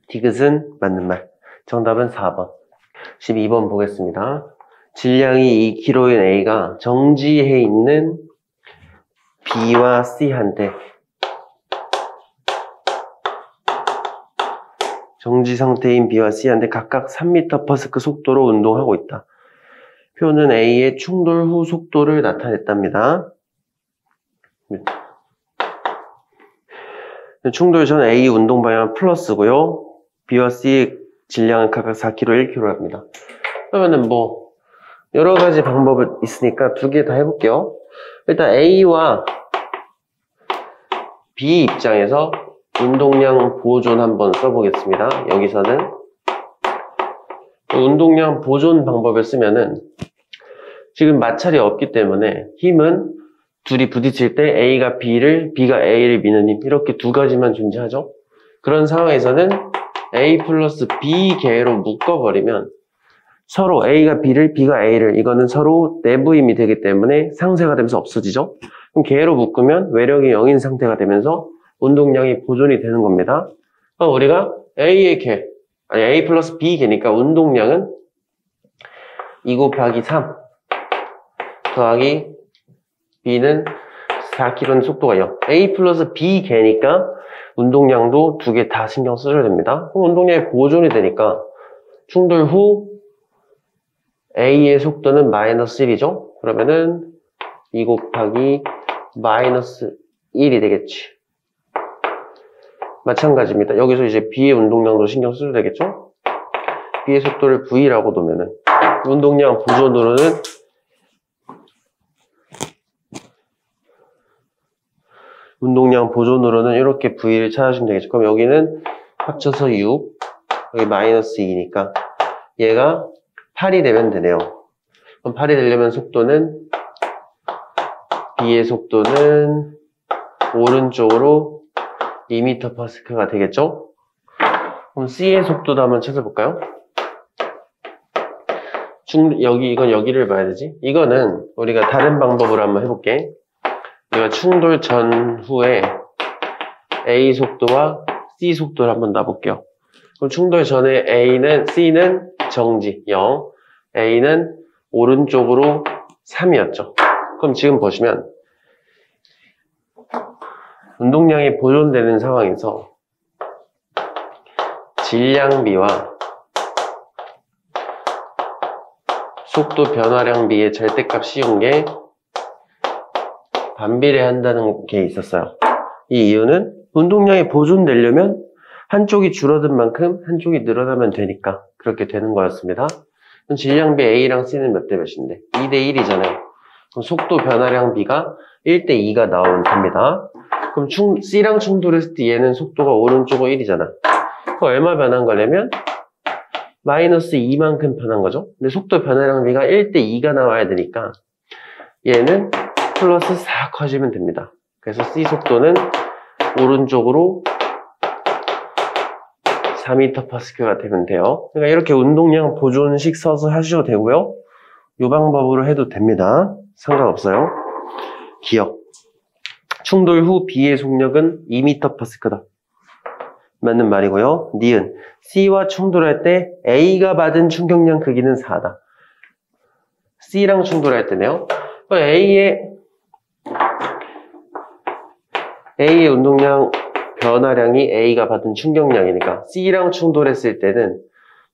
디귿은 맞는 말. 정답은 4번. 12번 보겠습니다. 질량이 2kg인 A가 정지해 있는 B와 C한테 정지 상태인 B와 C한테 각각 3m/s 속도로 운동하고 있다. 표는 A의 충돌 후 속도를 나타냈답니다. 충돌 전 A 운동 방향은 플러스고요. B와 C의 질량은 각각 4kg, 1kg랍니다. 그러면은 뭐 여러 가지 방법이 있으니까 두 개 다 해볼게요. 일단 A와 B 입장에서 운동량 보존 한번 써보겠습니다. 여기서는 운동량 보존 방법을 쓰면은 지금 마찰이 없기 때문에 힘은 둘이 부딪힐 때 A가 A를 미는 힘 이렇게 두 가지만 존재하죠. 그런 상황에서는 A 플러스 B 개로 묶어버리면 서로 A가 B를, B가 A를 이거는 서로 내부 힘이 되기 때문에 상쇄가 되면서 없어지죠. 그럼 개로 묶으면 외력이 0인 상태가 되면서 운동량이 보존이 되는 겁니다. 그럼 우리가 A의 개, 아니 A 플러스 B 개니까 운동량은 2 곱하기 3 더하기 B는 4km는 속도가 0. A 플러스 B 개니까 운동량도 두 개 다 신경 써줘야 됩니다. 그럼 운동량이 보존이 되니까 충돌 후 A의 속도는 마이너스 1이죠. 그러면은 2 곱하기 마이너스 1이 되겠지. 마찬가지입니다. 여기서 이제 B의 운동량도 신경 써줘야 되겠죠? B의 속도를 V라고 두면은 운동량 보존으로는 이렇게 V를 찾아주시면 되겠죠. 그럼 여기는 합쳐서 6, 여기 마이너스 2니까 얘가 8이 되면 되네요. 그럼 8이 되려면 B의 속도는 오른쪽으로 2m/s가 되겠죠? 그럼 C의 속도도 한번 찾아볼까요? 이건 여기를 봐야 되지? 이거는 우리가 다른 방법으로 한번 해볼게. 우리가 충돌 전후에 A 속도와 C 속도를 한번 놔볼게요. 그럼 충돌 전에 C는 정지 0, A는 오른쪽으로 3이었죠. 그럼 지금 보시면 운동량이 보존되는 상황에서 질량비와 속도 변화량비의 절대값 씌운 게 반비례한다는 게 있었어요. 이 이유는 운동량이 보존되려면 한쪽이 줄어든 만큼 한쪽이 늘어나면 되니까 그렇게 되는 거였습니다. 그럼 질량비 A랑 C는 몇 대 몇인데? 2대 1이잖아요. 그럼 속도 변화량 B가 1대 2가 나오면 됩니다. 그럼 C랑 충돌했을 때 얘는 속도가 오른쪽으로 1이잖아. 그럼 얼마 변한 거냐면 마이너스 2만큼 변한 거죠. 근데 속도 변화량 B가 1대 2가 나와야 되니까 얘는 플러스 4 커지면 됩니다. 그래서 C 속도는 오른쪽으로 4m/s가 되면 돼요. 그러니까 이렇게 운동량 보존식 써서 하셔도 되고요. 이 방법으로 해도 됩니다. 상관없어요. 기억. 충돌 후 B의 속력은 2m/s다. 맞는 말이고요. 니은. C와 충돌할 때 A가 받은 충격량 크기는 4다. C랑 충돌할 때네요. A의 운동량 변화량이 A가 받은 충격량이니까 C랑 충돌했을 때는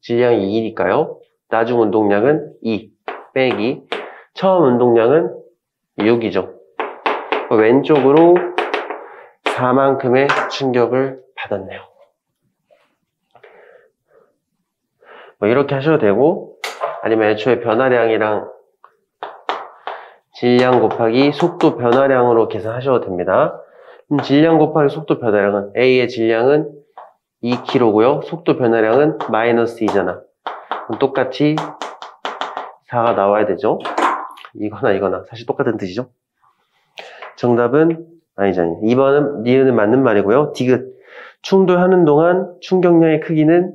질량이 2니까요. 나중 운동량은 2 빼기 처음 운동량은 6이죠. 왼쪽으로 4만큼의 충격을 받았네요. 뭐 이렇게 하셔도 되고, 아니면 애초에 변화량이랑 질량 곱하기 속도 변화량으로 계산하셔도 됩니다. 그럼 질량 곱하기 속도 변화량은 A의 질량은 2kg고요. 속도 변화량은 마이너스 2잖아. 그럼 똑같이 4가 나와야 되죠. 이거나 사실 똑같은 뜻이죠. 정답은 아니잖아요. 2번은 니은은 맞는 말이고요. 디귿. 충돌하는 동안 충격량의 크기는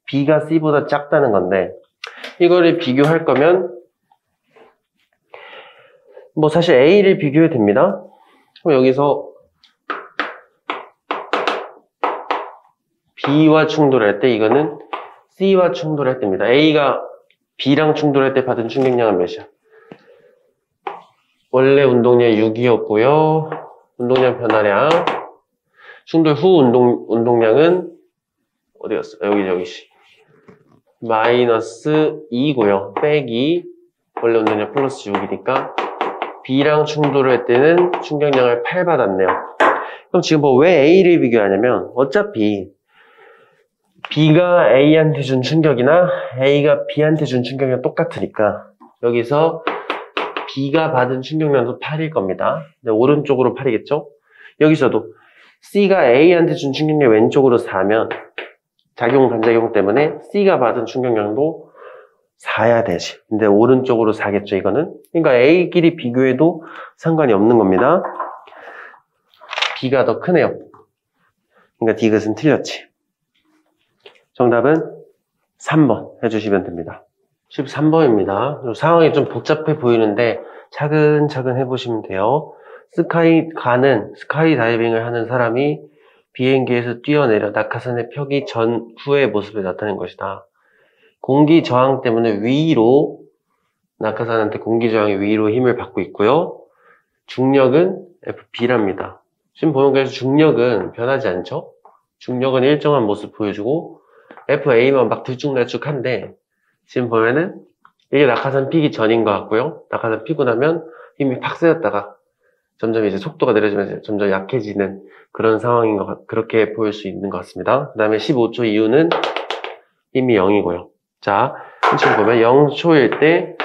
B가 C보다 작다는 건데, 이거를 비교할 거면 뭐 사실 A를 비교해도 됩니다. 그럼 여기서 B와 충돌할 때 이거는 C와 충돌할 때입니다. A가 B랑 충돌할 때 받은 충격량은 몇이야? 원래 운동량 6이었고요. 운동량 변화량 충돌 후 운동량은 어디였어? 여기 마이너스 2고요. 빼기 원래 운동량 플러스 6이니까 B랑 충돌을 할 때는 충격량을 8 받았네요. 그럼 지금 뭐 왜 A를 비교하냐면 어차피 B가 A한테 준 충격이나 A가 B한테 준 충격이랑 똑같으니까 여기서 B가 받은 충격량도 8일 겁니다. 네, 오른쪽으로 8이겠죠? 여기서도 C가 A한테 준 충격량 왼쪽으로 4면 작용 반작용 때문에 C가 받은 충격량도 4야 되지. 근데 오른쪽으로 4겠죠, 이거는? 그러니까 A끼리 비교해도 상관이 없는 겁니다. B가 더 크네요. 그러니까 디귿은 틀렸지. 정답은 3번 해주시면 됩니다. 13번입니다. 상황이 좀 복잡해 보이는데 차근차근 해보시면 돼요. 스카이 다이빙을 하는 사람이 비행기에서 뛰어내려 낙하산의 펴기 전후의 모습을 나타낸 것이다. 공기 저항 때문에 위로, 낙하산한테 공기 저항이 위로 힘을 받고 있고요. 중력은 FB랍니다. 지금 보면 그래서 중력은 변하지 않죠? 중력은 일정한 모습 보여주고 FA만 막 들쭉날쭉한데 지금 보면은 이게 낙하산 피기 전인 것 같고요. 낙하산 피고 나면 힘이 팍 세졌다가 점점 이제 속도가 내려지면서 점점 약해지는 그런 상황인 그렇게 보일 수 있는 것 같습니다. 그 다음에 15초 이후는 힘이 0이고요. 자, 지금 보면 0초일 때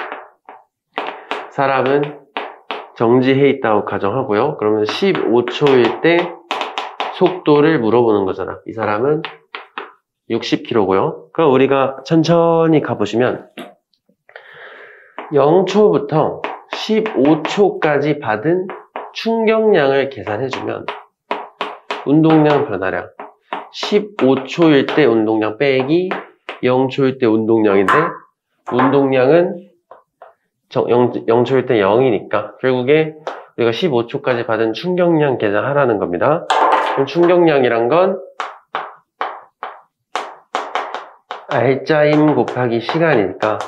사람은 정지해 있다고 가정하고요. 그러면 15초일 때 속도를 물어보는 거잖아. 이 사람은 60km고요. 그럼 우리가 천천히 가보시면 0초부터 15초까지 받은 충격량을 계산해주면 운동량 변화량 15초일 때 운동량 빼기 0초일 때 운동량인데 운동량은 0초일 때 0이니까 결국에 우리가 15초까지 받은 충격량 계산하라는 겁니다. 그럼 충격량이란 건 알짜 힘 곱하기 시간이니까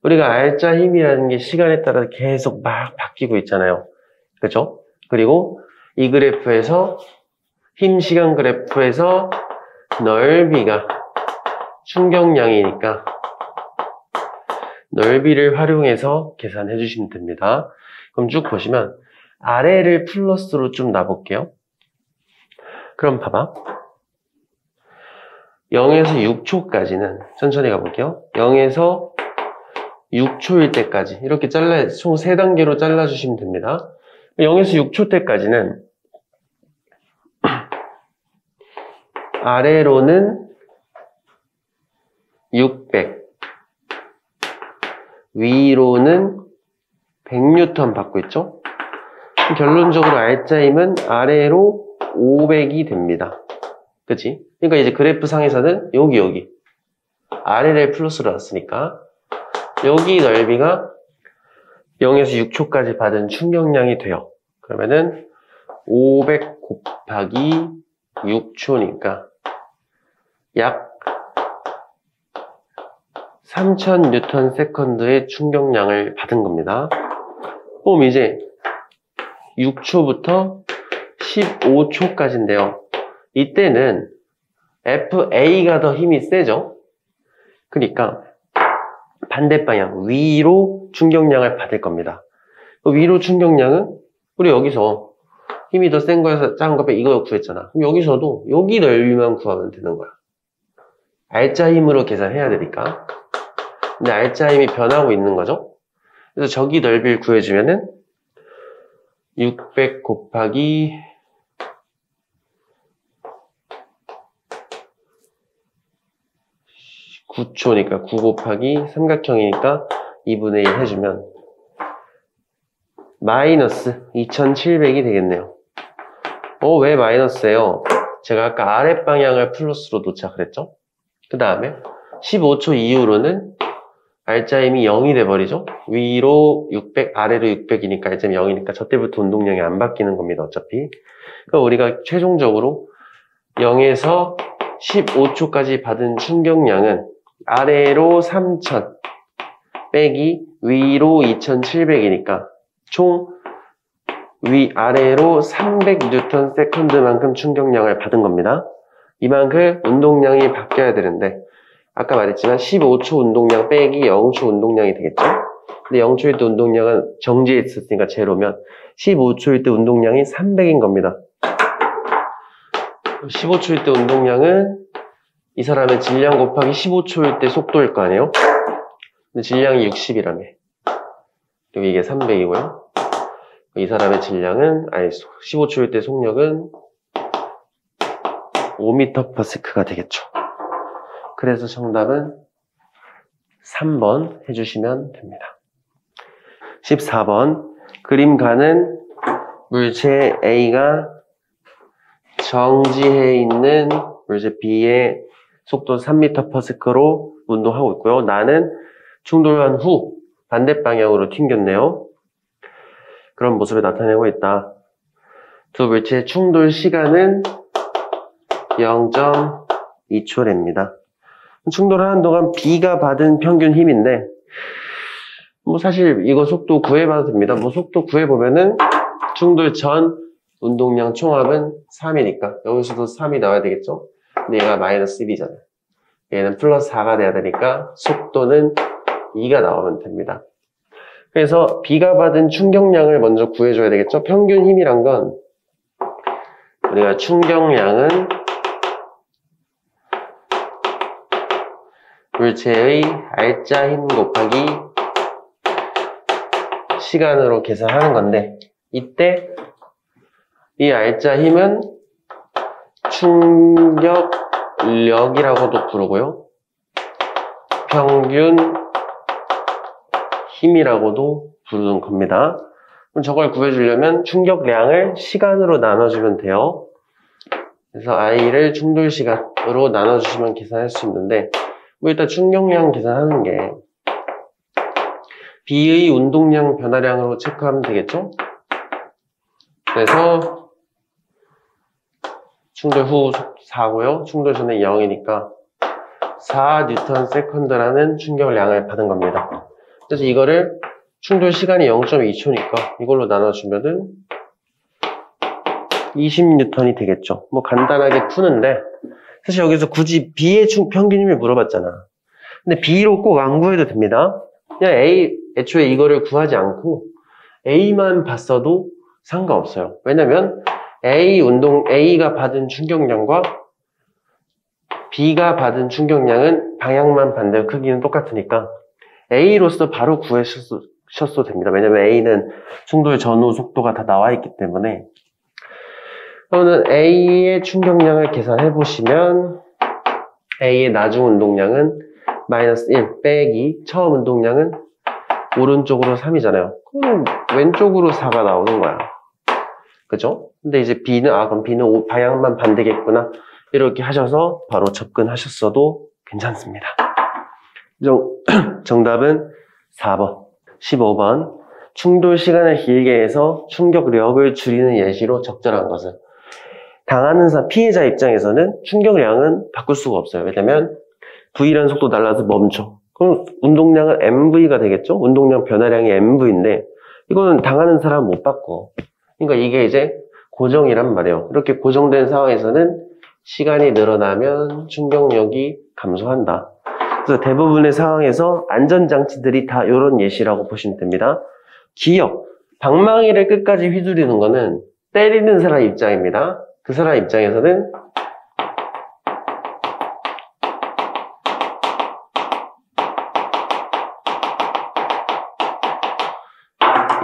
우리가 알짜 힘이라는 게 시간에 따라 계속 막 바뀌고 있잖아요. 그렇죠? 그리고 이 그래프에서 힘 시간 그래프에서 넓이가 충격량이니까 넓이를 활용해서 계산해 주시면 됩니다. 그럼 쭉 보시면 아래를 플러스로 좀 놔볼게요. 그럼 봐봐. 0에서 6초까지는 천천히 가볼게요. 0에서 6초일 때까지 이렇게 총 3단계로 잘라주시면 됩니다. 0에서 6초 때까지는 아래로는 600 위로는 100N 받고 있죠? 결론적으로 알짜 힘은 아래로 500이 됩니다. 그치? 그러니까 이제 그래프 상에서는 여기 아래를 플러스로 놨으니까 여기 넓이가 0에서 6초까지 받은 충격량이 돼요. 그러면은 500 곱하기 6초니까 약 3000Nm/s의 충격량을 받은 겁니다. 그럼 이제 6초부터 15초까지인데요. 이때는 FA가 더 힘이 세죠? 그러니까 반대 방향, 위로 충격량을 받을 겁니다. 위로 충격량은 우리 여기서 힘이 더 센 거에서 작은 거 빼 이거 구했잖아. 그럼 여기서도 여기 넓이만 구하면 되는 거야. R자 힘으로 계산해야 되니까. 근데 R자 힘이 변하고 있는 거죠. 그래서 저기 넓이를 구해주면은 600 곱하기 9초니까 9 곱하기 삼각형이니까 2분의 1 해주면 마이너스 2700이 되겠네요. 왜 마이너스예요? 제가 아까 아랫방향을 플러스로 놓자 그랬죠? 그 다음에 15초 이후로는 R자힘이 0이 돼버리죠? 위로 600, 아래로 600이니까 R자힘이 0이니까 저 때부터 운동량이 안 바뀌는 겁니다, 어차피. 그러니까 우리가 최종적으로 0에서 15초까지 받은 충격량은 아래로 3000 빼기 위로 2700이니까 총 아래로 300N 세컨드만큼 충격량을 받은 겁니다. 이만큼 운동량이 바뀌어야 되는데 아까 말했지만 15초 운동량 빼기 0초 운동량이 되겠죠? 근데 0초일 때 운동량은 정지해 있었으니까 제로면 15초일 때 운동량이 300인 겁니다. 15초일 때 운동량은 이 사람의 질량 곱하기 15초일 때 속도일 거 아니에요? 근데 질량이 60이라며. 여기 이게 300이고요. 이 사람의 질량은, 15초일 때 속력은 5m/s가 되겠죠. 그래서 정답은 3번 해주시면 됩니다. 14번. 그림 가는 물체 A가 정지해 있는 물체 B의 속도 3m/s로 운동하고 있고요. 나는 충돌한 후 반대 방향으로 튕겼네요. 그런 모습을 나타내고 있다. 두 물체의 충돌 시간은 0.2초랍니다. 충돌하는 동안 B가 받은 평균 힘인데 사실 이거 속도 구해봐도 됩니다. 속도 구해보면은 충돌 전 운동량 총합은 3이니까 여기서도 3이 나와야 되겠죠? 근데 얘가 마이너스 1이잖아요. 얘는 플러스 4가 돼야 되니까 속도는 2가 나오면 됩니다. 그래서 B가 받은 충격량을 먼저 구해줘야 되겠죠? 평균 힘이란 건 우리가 충격량은 물체의 R자 힘 곱하기 시간으로 계산하는 건데 이때 이 R자 힘은 충격력이라고도 부르고요. 평균 힘이라고도 부르는 겁니다. 그럼 저걸 구해주려면 충격량을 시간으로 나눠주면 돼요. 그래서 I를 충돌 시간으로 나눠주시면 계산할 수 있는데 일단 충격량 계산하는 게 B의 운동량 변화량으로 체크하면 되겠죠? 그래서 충돌 후 4고요. 충돌 전에 0이니까 4N/s라는 충격량을 받은 겁니다. 그래서 이거를 충돌 시간이 0.2초니까 이걸로 나눠주면은 20N이 되겠죠. 간단하게 푸는데 사실 여기서 굳이 B의 평균 힘을 물어봤잖아. 근데 B로 꼭 안 구해도 됩니다. 그냥 애초에 이거를 구하지 않고 A만 봤어도 상관없어요. 왜냐면 A가 받은 충격량과 B가 받은 충격량은 방향만 반대로 크기는 똑같으니까 A로서 바로 구하셔도 됩니다. 왜냐면 A는 충돌 전후 속도가 다 나와 있기 때문에. 그러면 A의 충격량을 계산해 보시면 A의 나중 운동량은 마이너스 1 빼기 처음 운동량은 오른쪽으로 3이잖아요. 그럼 왼쪽으로 4가 나오는 거야. 그죠? 근데 이제 B는 그럼 B는 방향만 반대겠구나. 이렇게 하셔서 바로 접근하셨어도 괜찮습니다. 정답은 4번. 15번. 충돌 시간을 길게 해서 충격력을 줄이는 예시로 적절한 것은 당하는 피해자 입장에서는 충격량은 바꿀 수가 없어요. 왜냐면 V라는 속도 날라서 멈춰. 그럼 운동량은 MV가 되겠죠? 운동량 변화량이 MV인데 이거는 당하는 사람은 못 바꿔. 그러니까 이게 이제 고정이란 말이에요. 이렇게 고정된 상황에서는 시간이 늘어나면 충격력이 감소한다. 그래서 대부분의 상황에서 안전장치들이 다 이런 예시라고 보시면 됩니다. 기역, 방망이를 끝까지 휘두르는 거는 때리는 사람 입장입니다. 그 사람 입장에서는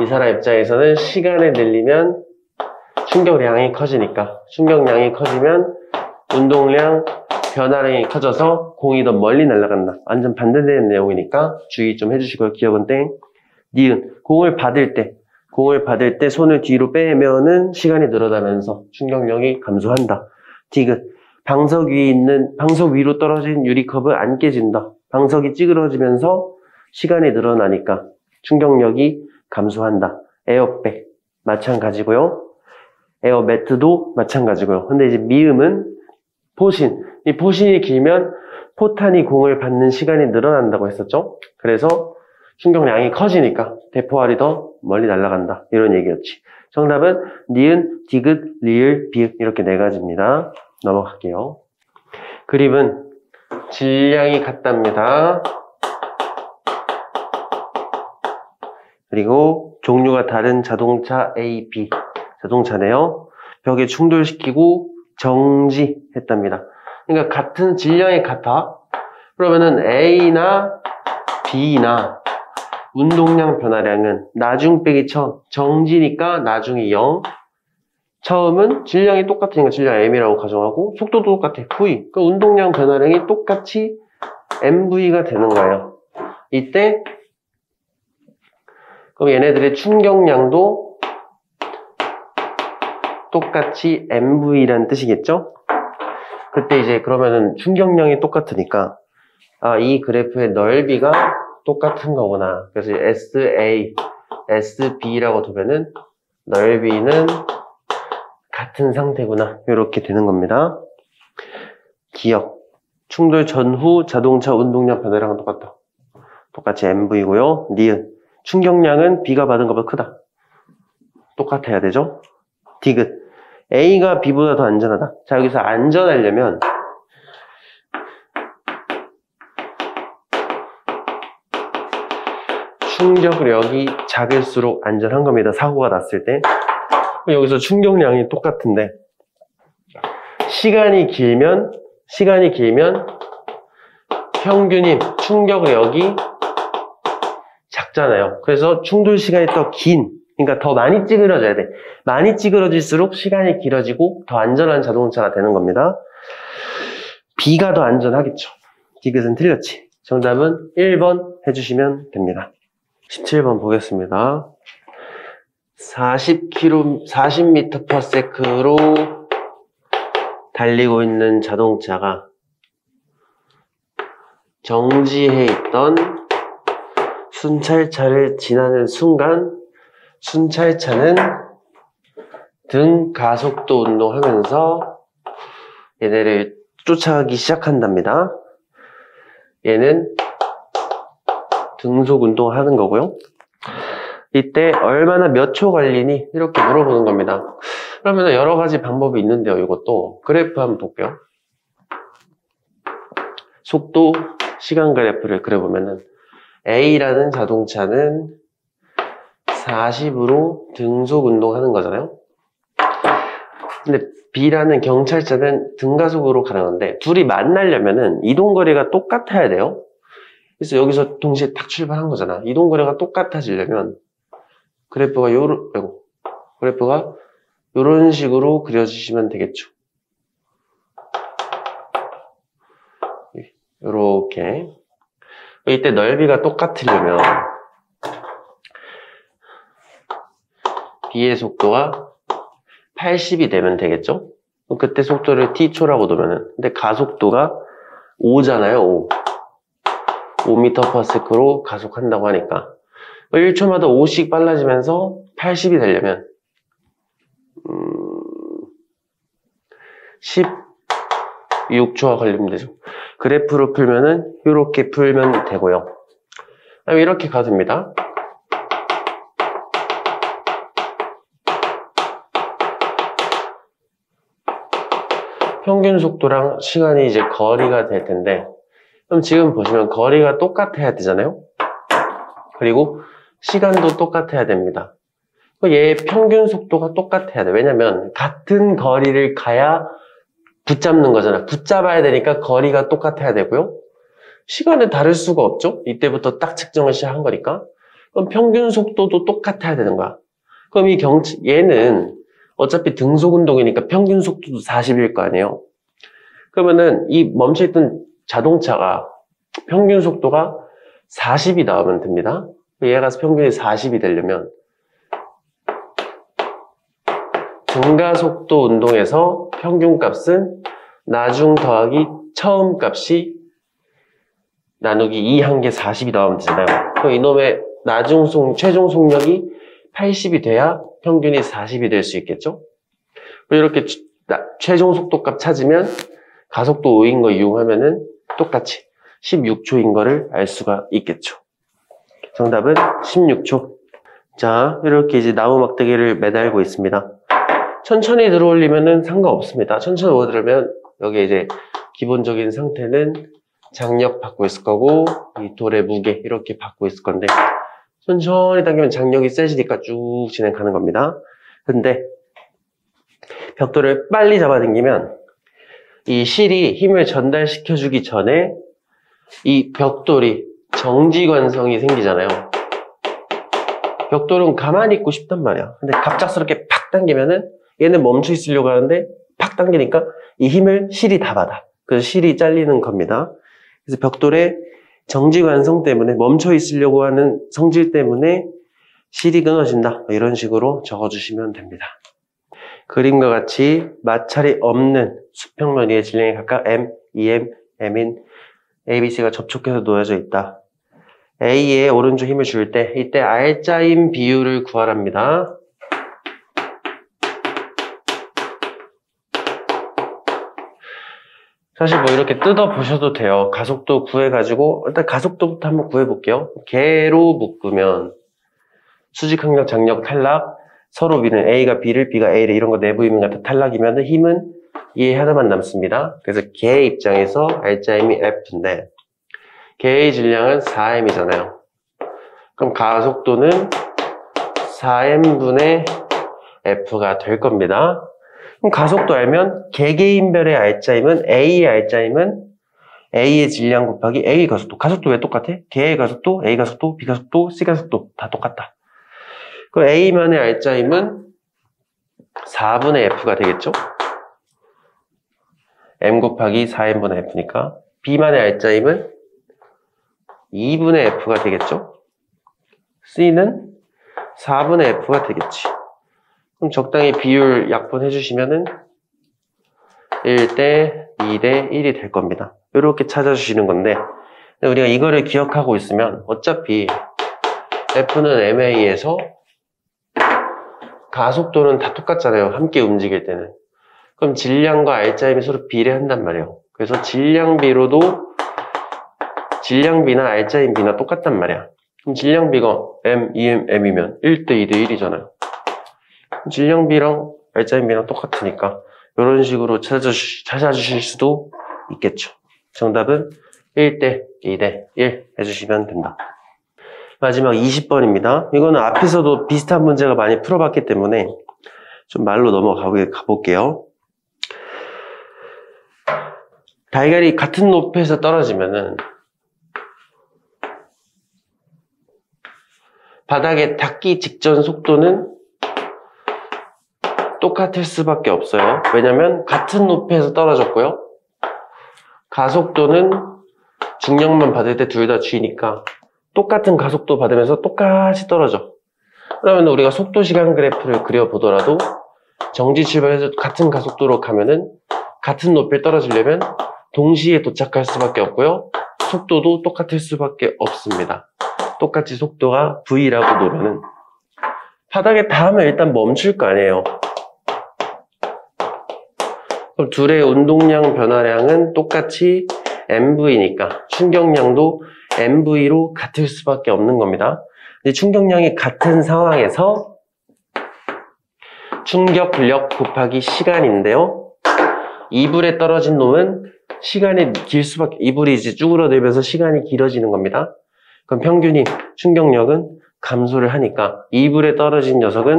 이 사람 입장에서는 시간을 늘리면 충격량이 커지니까 충격량이 커지면 운동량 변화량이 커져서 공이 더 멀리 날아간다. 완전 반대되는 내용이니까 주의 좀 해주시고요. 기억은 땡. 니은 공을 받을 때 손을 뒤로 빼면은 시간이 늘어나면서 충격력이 감소한다. 디귿 방석 위로 떨어진 유리컵은 안 깨진다. 방석이 찌그러지면서 시간이 늘어나니까 충격력이 감소한다. 에어백 마찬가지고요. 에어매트도 마찬가지고요. 근데 이제 미음은 포신. 이 포신이 길면 포탄이 공을 받는 시간이 늘어난다고 했었죠. 그래서 충격량이 커지니까 대포알이 더 멀리 날아간다. 이런 얘기였지. 정답은 니은, 디귿, 리을, 비읍 이렇게 네 가지입니다. 넘어갈게요. 그림은 질량이 같답니다. 그리고 종류가 다른 자동차 A, B 자동차네요. 벽에 충돌시키고 정지했답니다. 그러니까 같은 질량이 같아. 그러면은 A나 B나 운동량 변화량은 나중 빼기 처음 정지니까 나중이 0. 처음은 질량이 똑같으니까 질량 M이라고 가정하고 속도도 똑같아. V. 그러니까 운동량 변화량이 똑같이 MV가 되는 거예요. 이때 그럼 얘네들의 충격량도 똑같이 MV라는 뜻이겠죠? 그때 이제 그러면은 충격량이 똑같으니까 이 그래프의 넓이가 똑같은 거구나. 그래서 SA, SB라고 두면은 넓이는 같은 상태구나. 이렇게 되는 겁니다. 기억. 충돌 전후 자동차 운동량 변화량은 똑같다. 똑같이 MV고요. 니은. 충격량은 B가 받은 것보다 크다. 똑같아야 되죠? 디귿. A가 B보다 더 안전하다. 자, 여기서 안전하려면 충격력이 작을수록 안전한 겁니다. 사고가 났을 때. 여기서 충격량이 똑같은데 시간이 길면 평균이 충격력이 작잖아요. 그래서 충돌 시간이 더 그러니까 더 많이 찌그러져야 돼. 많이 찌그러질수록 시간이 길어지고 더 안전한 자동차가 되는 겁니다. B가 더 안전하겠죠. 디귿은 틀렸지. 정답은 1번 해주시면 됩니다. 17번 보겠습니다. 40m/s로 달리고 있는 자동차가 정지해 있던 순찰차를 지나는 순간 순찰차는 등 가속도 운동하면서 얘네를 쫓아가기 시작한답니다. 얘는 등속 운동하는 거고요. 이때 얼마나 몇 초 걸리니? 이렇게 물어보는 겁니다. 그러면 여러 가지 방법이 있는데요. 이것도 그래프 한번 볼게요. 속도, 시간 그래프를 그려보면은 A라는 자동차는 40으로 등속 운동하는 거잖아요. 근데 B라는 경찰차는 등가속으로 가는 건데 둘이 만나려면은 이동거리가 똑같아야 돼요. 그래서 여기서 동시에 딱 출발한 거잖아. 이동거리가 똑같아지려면 그래프가 요런 식으로 그려주시면 되겠죠. 요렇게. 이때 넓이가 똑같으려면 B의 속도가 80이 되면 되겠죠? 그때 속도를 t초라고 두면은 근데 가속도가 5잖아요. 5. 5m/s로 가속한다고 하니까 1초마다 5씩 빨라지면서 80이 되려면 16초가 걸리면 되죠. 그래프로 풀면은 이렇게 풀면 되고요. 이렇게 가도 됩니다. 평균 속도랑 시간이 이제 거리가 될 텐데 그럼 지금 보시면 거리가 똑같아야 되잖아요. 그리고 시간도 똑같아야 됩니다. 얘의 평균 속도가 똑같아야 돼. 왜냐면 같은 거리를 가야 붙잡는 거잖아. 붙잡아야 되니까 거리가 똑같아야 되고요. 시간은 다를 수가 없죠. 이때부터 딱 측정을 시작한 거니까. 그럼 평균 속도도 똑같아야 되는 거야. 그럼 얘는 어차피 등속 운동이니까 평균 속도도 40일 거 아니에요. 그러면은 이 멈춰있던 자동차가 평균 속도가 40이 나오면 됩니다. 얘가 평균이 40이 되려면 증가속도 운동에서 평균값은 나중 더하기 처음 값이 나누기 2 한 게 40이 나오면 되잖아요. 그럼 이놈의 최종 속력이 80이 돼야 평균이 40이 될 수 있겠죠? 이렇게 최종 속도값 찾으면 가속도 5인 거 이용하면은 똑같이 16초인 거를 알 수가 있겠죠. 정답은 16초. 자, 이렇게 이제 나무 막대기를 매달고 있습니다. 천천히 들어올리면은 상관없습니다. 천천히 들어오면 여기 이제 기본적인 상태는 장력 받고 있을 거고 이 돌의 무게 이렇게 받고 있을 건데 천천히 당기면 장력이 세지니까 쭉 진행하는 겁니다. 근데 벽돌을 빨리 잡아당기면 이 실이 힘을 전달시켜주기 전에 이 벽돌이 정지관성이 생기잖아요. 벽돌은 가만히 있고 싶단 말이야. 근데 갑작스럽게 팍 당기면은 얘는 멈춰 있으려고 하는데 팍 당기니까 이 힘을 실이 다 받아. 그래서 실이 잘리는 겁니다. 그래서 벽돌의 정지관성 때문에 멈춰 있으려고 하는 성질 때문에 실이 끊어진다. 이런 식으로 적어주시면 됩니다. 그림과 같이 마찰이 없는 수평면 위에 질량이 각각 M, EM, M인 A, B, C가 접촉해서 놓여져 있다. A의 오른쪽 힘을 줄 때 이때 R자인 비율을 구하랍니다. 사실 뭐 이렇게 뜯어 보셔도 돼요. 가속도 구해가지고 일단 가속도부터 한번 구해볼게요. 개로 묶으면 수직 항력, 장력, 탈락 서로 미는 A가 B를, B가 A를 이런 거 내부 힘이 같은 탈락이면 힘은 얘 하나만 남습니다. 그래서 개의 입장에서 R자임이 F인데 개의 질량은 4m이잖아요. 그럼 가속도는 4m분의 F가 될 겁니다. 그럼 가속도 알면 개개인별의 R자임은 A의 R자임은 A의 질량 곱하기 A의 가속도. 가속도 왜 똑같아? 개의 가속도, A 가속도, B 가속도, C 가속도 다 똑같다. 그 A만의 R자임은 4분의 F가 되겠죠? M 곱하기 4m분의 F니까 B만의 R자임은 2분의 F가 되겠죠? C는 4분의 F가 되겠지. 그럼 적당히 비율 약분해 주시면은 1대 2대 1이 될 겁니다. 이렇게 찾아주시는 건데 우리가 이거를 기억하고 있으면 어차피 F는 MA에서 가속도는 다 똑같잖아요. 함께 움직일 때는. 그럼 질량과 R자임이 서로 비례한단 말이에요. 그래서 질량비로도 질량비나 R자임 비나 똑같단 말이야. 그럼 질량비가 M, EM, M이면 1대 2대 1이잖아요. 질량비랑 R자임비랑 똑같으니까 이런 식으로 찾아주실 수도 있겠죠. 정답은 1대 2대 1 해주시면 된다. 마지막 20번입니다. 이거는 앞에서도 비슷한 문제가 많이 풀어봤기 때문에 좀 말로 가볼게요. 달걀이 같은 높이에서 떨어지면은 바닥에 닿기 직전 속도는 똑같을 수밖에 없어요. 왜냐면 같은 높이에서 떨어졌고요. 가속도는 중력만 받을 때 둘 다 G니까 똑같은 가속도 받으면서 똑같이 떨어져. 그러면 우리가 속도 시간 그래프를 그려보더라도 정지 출발해서 같은 가속도로 가면은 같은 높이에 떨어지려면 동시에 도착할 수밖에 없고요. 속도도 똑같을 수밖에 없습니다. 똑같이 속도가 V라고 놓으면은 바닥에 닿으면 일단 멈출 거 아니에요. 그럼 둘의 운동량 변화량은 똑같이 MV니까 충격량도 MV로 같을 수밖에 없는 겁니다. 근데 충격량이 같은 상황에서 충격력 곱하기 시간인데요. 이불에 떨어진 놈은 시간이 길 수밖에, 이불이 이제 쭈그러들면서 시간이 길어지는 겁니다. 그럼 평균이 충격력은 감소를 하니까 이불에 떨어진 녀석은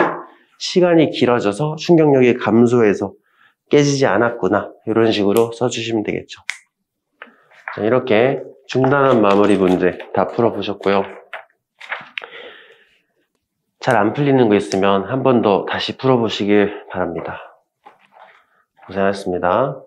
시간이 길어져서 충격력이 감소해서 깨지지 않았구나. 이런 식으로 써주시면 되겠죠. 자, 이렇게 중단원 마무리 문제 다 풀어보셨고요. 잘 안 풀리는 거 있으면 한 번 더 다시 풀어보시길 바랍니다. 고생하셨습니다.